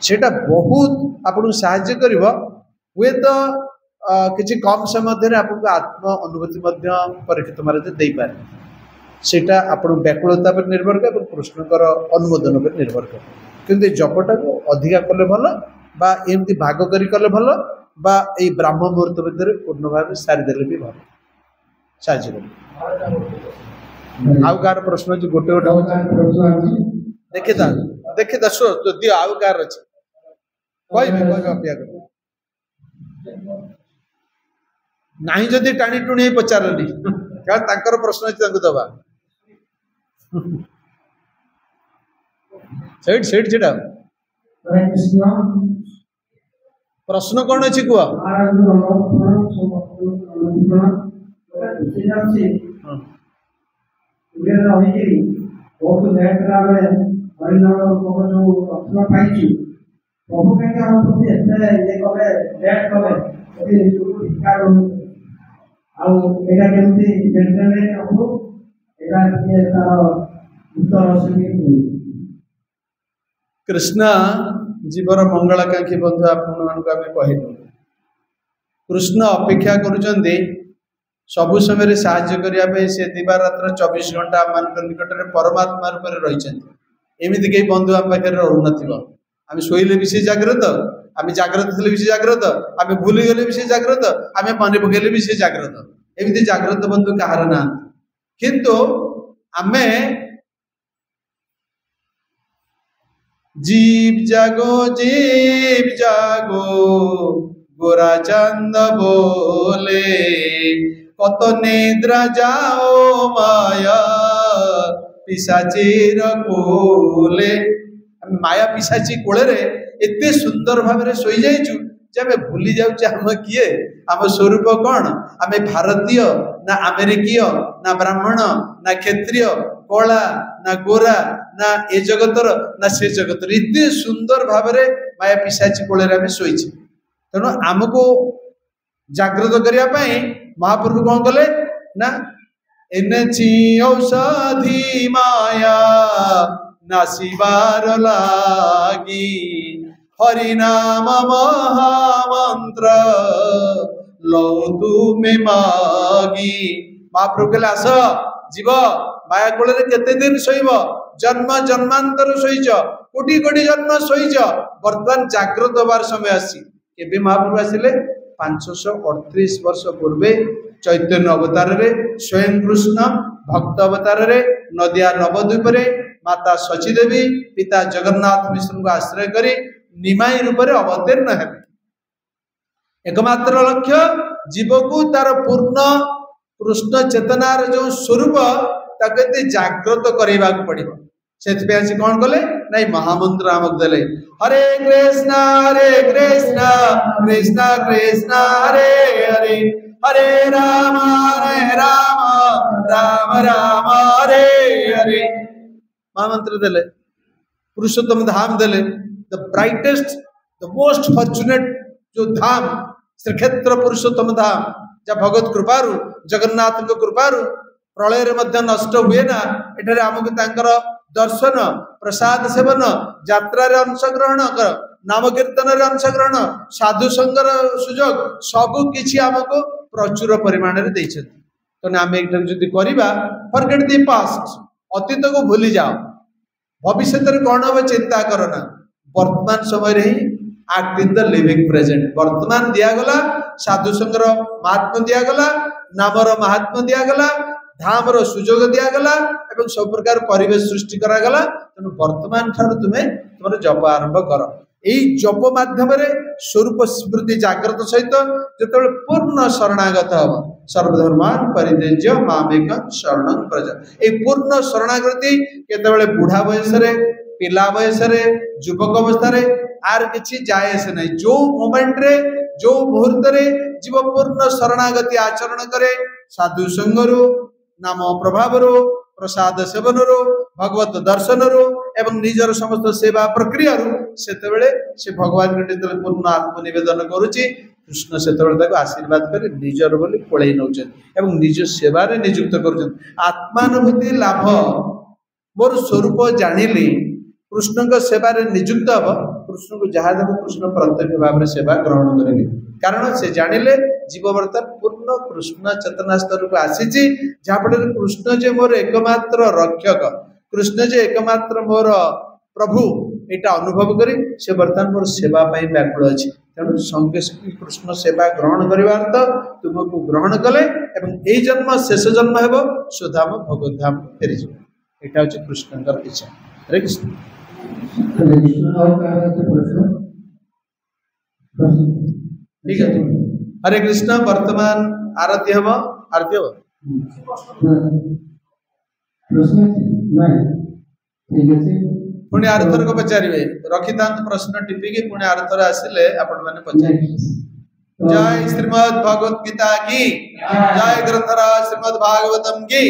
सेटा बहुत आपको साहाय्य कर हुए तो किसी कम समय आपको आत्म अनुभूति परीक्षित महाराज दे पारे सेटा आपण व्याकुलता पर निर्भर कर कृष्णकर अनुमोदन पर निर्भर कर किंतु जपटा को अधिका कले भल बा एमती भाग करी कले भल बा ए ब्राह्म मुहूर्त भितर पूर्ण भाव सारीदेले भी भल साहाय्य कर आउ कार प्रश्न अछि गोटे गोटे देखि ता सो दियो आउ कार अछि कोइ अपेक्षा कर नहीं जदि टाणी टुणी पचारली कारण तांकर प्रश्न अछि तांको दबा सेठ सेठ छिड़ा प्रश्न कौन अच्छी कुआ कृष्ण जीवर मंगलाकांक्षी बंधु आपण कहलु कृष्ण अपेक्षा करुचंदी सबु समय साहाय्य करने से दिवारात्र 24 घंटा मान निकट में परमात्मा रूप में रही एमती कई बंधु आम पाखे रहू आम शोले भी से जाग्रत आम जाग्रत थे भी से जाग्रत आम भूलीगले भी से जाग्रत आम मन पकड़े भी से जाग्रत एमती जाग्रत बंधु कहार ना किंतु आमे जीव जागो गोरा चंद बोले कत निद्रा जाओ माया पिशाचीर कोले माया पिशाची कोले रे एते सुंदर भाव में सोई जाइछु जे आम भूली जाउछ आम किए आम स्वरूप कौन आम भारतीय ना अमेरिकीय ना ब्राह्मण ना क्षत्रिय कला ना गोरा ना ए जगतर ना से जगतर इतने सुंदर भाव में माया पिशाची कोले आम शोचे तेणु आमको जागृत करने महाप्रभु कौन कले ना एनची औषधि माया नासिबार लागी हरिनाम महामंत्र लो तुमे मागी महाप्रभु कहले आस जीव माया कोल केते दिन शोइब जन्म जन्मांतर शोइच कोटी कोटी जन्म शोइच वर्तमान जागृत होबार समय आसी केबे महाप्रभु आसिले 538 वर्ष पूर्वे चैतन्य अवतार रे स्वयं कृष्ण भक्त अवतार रे नदिया नवद्वीप रे माता शची देवी पिता जगन्नाथ मिश्र को आश्रय करी निमाई रूप से अवतीर्ण है एकमात्र लक्ष्य जीव को तार पूर्ण कृष्ण चेतनार जो स्वरूप ताके जागृत करवा पड़ो से कौन कले नहीं महामंत्र आमक देले हरे कृष्ण कृष्ण कृष्ण हरे हरे हरे राम राम राम हरे हरे महामंत्र देले पुरुषोत्तम धाम देले the brightest the most fortunate जो धाम श्रीक्षेत्र पुरुषोत्तम धाम जहाँ भगवत कृपारू जगन्नाथ कृपारू प्रलय रे मध्य नष्ट हुए ना एठारे आमको तांकर दर्शन प्रसाद सेवन यात्रा रे अंशग्रहण कर नाम कीर्तन रे अंशग्रहण साधु संगर सुजोग सबु किछि आमको प्रचुर परिमाण रे दैछथि तो आम एक करवा फॉरगेट द पास्ट अतीत को भूली जाओ भविष्य रे कौन हम चिंता करना वर्तमान समय रे ही act in the living present वर्तमान दियागला साधु संगर महात्मा दियागला नामर महात्मा दियागला धाम रो सुजोग दियागला एवं सब प्रकार परिवेश सृष्टि करागला तेणु वर्तमान ठार तुम्हें तुम जप आरंभ कर यही जप माध्यम स्वरूप स्मृति जागृत सहित जो पूर्ण शरणागत हम सर्वधर्मान परित्यज्य मामेक शरणं व्रज ये पूर्ण शरणागति केतबेले बुढ़ा बयस पिला बयस युवक अवस्था आर किछि जाए से नहीं जो मोमेंट रे जो मुहूर्त रे जीव पूर्ण शरणागति आचरण करे साधु संगरो नाम प्रभावरो प्रसाद सेवनरो भगवत दर्शनरो एवं निजर समस्त सेवा प्रक्रिया सेतेबेले से भगवान के पूर्ण आत्मनिवेदन करुची कृष्ण सेतेबेले ताको आशीर्वाद कर निजर बोली कोळै नउछन एवं निज सेवा रे नियुक्त करुछन आत्मानुभूति लाभ मोर स्वरूप जानिली कृष्ण को सेवा रे नियुक्त हम कृष्ण को जहाँ देव कृष्ण प्रत्यक्ष भाव में सेवा ग्रहण करेंगे कारण से जानिले जीव बर्तमान पूर्ण कृष्ण चेतना स्तर को आसी जहाँफल कृष्ण जे मोर एकमात्र रक्षक कृष्ण जे एकमात्र मोर प्रभु यहाँ अनुभव करी से बर्तमान मोर सेवा व्याकुल अच्छी तेणु संगे संगे कृष्ण सेवा ग्रहण करवार तो तुमको ग्रहण कले यही जन्म शेष जन्म है सुधाम भगवधाम फेरी यहाँ हूँ कृष्ण इच्छा हरे कृष्ण ठीक है हरे कृष्ण वर्तमान आरती हम आरती पुणी आरथर को पचारे रखी था प्रश्न टिपिकी पुणी आरथर आसिले आपण माने पचारे जय श्रीमद् भगवत गीता की जय ग्रंथराज श्रीमद् भागवतम की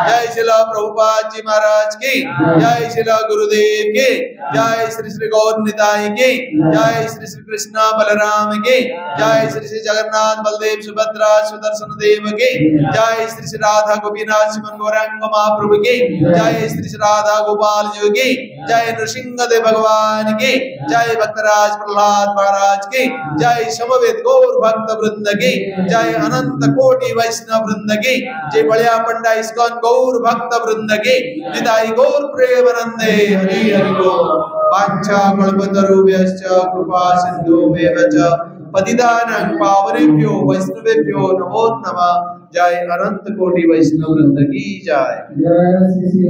जय श्रील प्रभुपाद जी महाराज की जय श्रील गुरुदेव की जय श्री श्री गौर निताई की जय श्री श्री कृष्ण बलराम की जय श्री श्री जगन्नाथ बलदेव सुभद्रा सुदर्शन देव की जय श्री श्री राधा गोपीनाथ श्रीमन गौरांग महाप्रभु की जय श्री श्री राधा गोपाल जी की जय नृसिंह देव भगवान की जय भक्तराज प्रहलाद महाराज की जय समवेत गौर भक्त वृंद की जय अनंत कोटि वैष्णव वृंद की जय बलिया पंडा इस्कॉन गौर भक्त वृंद की निताई गौर प्रेमानंदे हरि हरि बोल वाञ्छा कल्पतरुभ्यश्च कृपा सिन्धुभ्येव च पतितानां पावनेभ्यो वैष्णवेभ्यो नमो नमः जय अनंत कोटि वैष्णव वृंद की जय।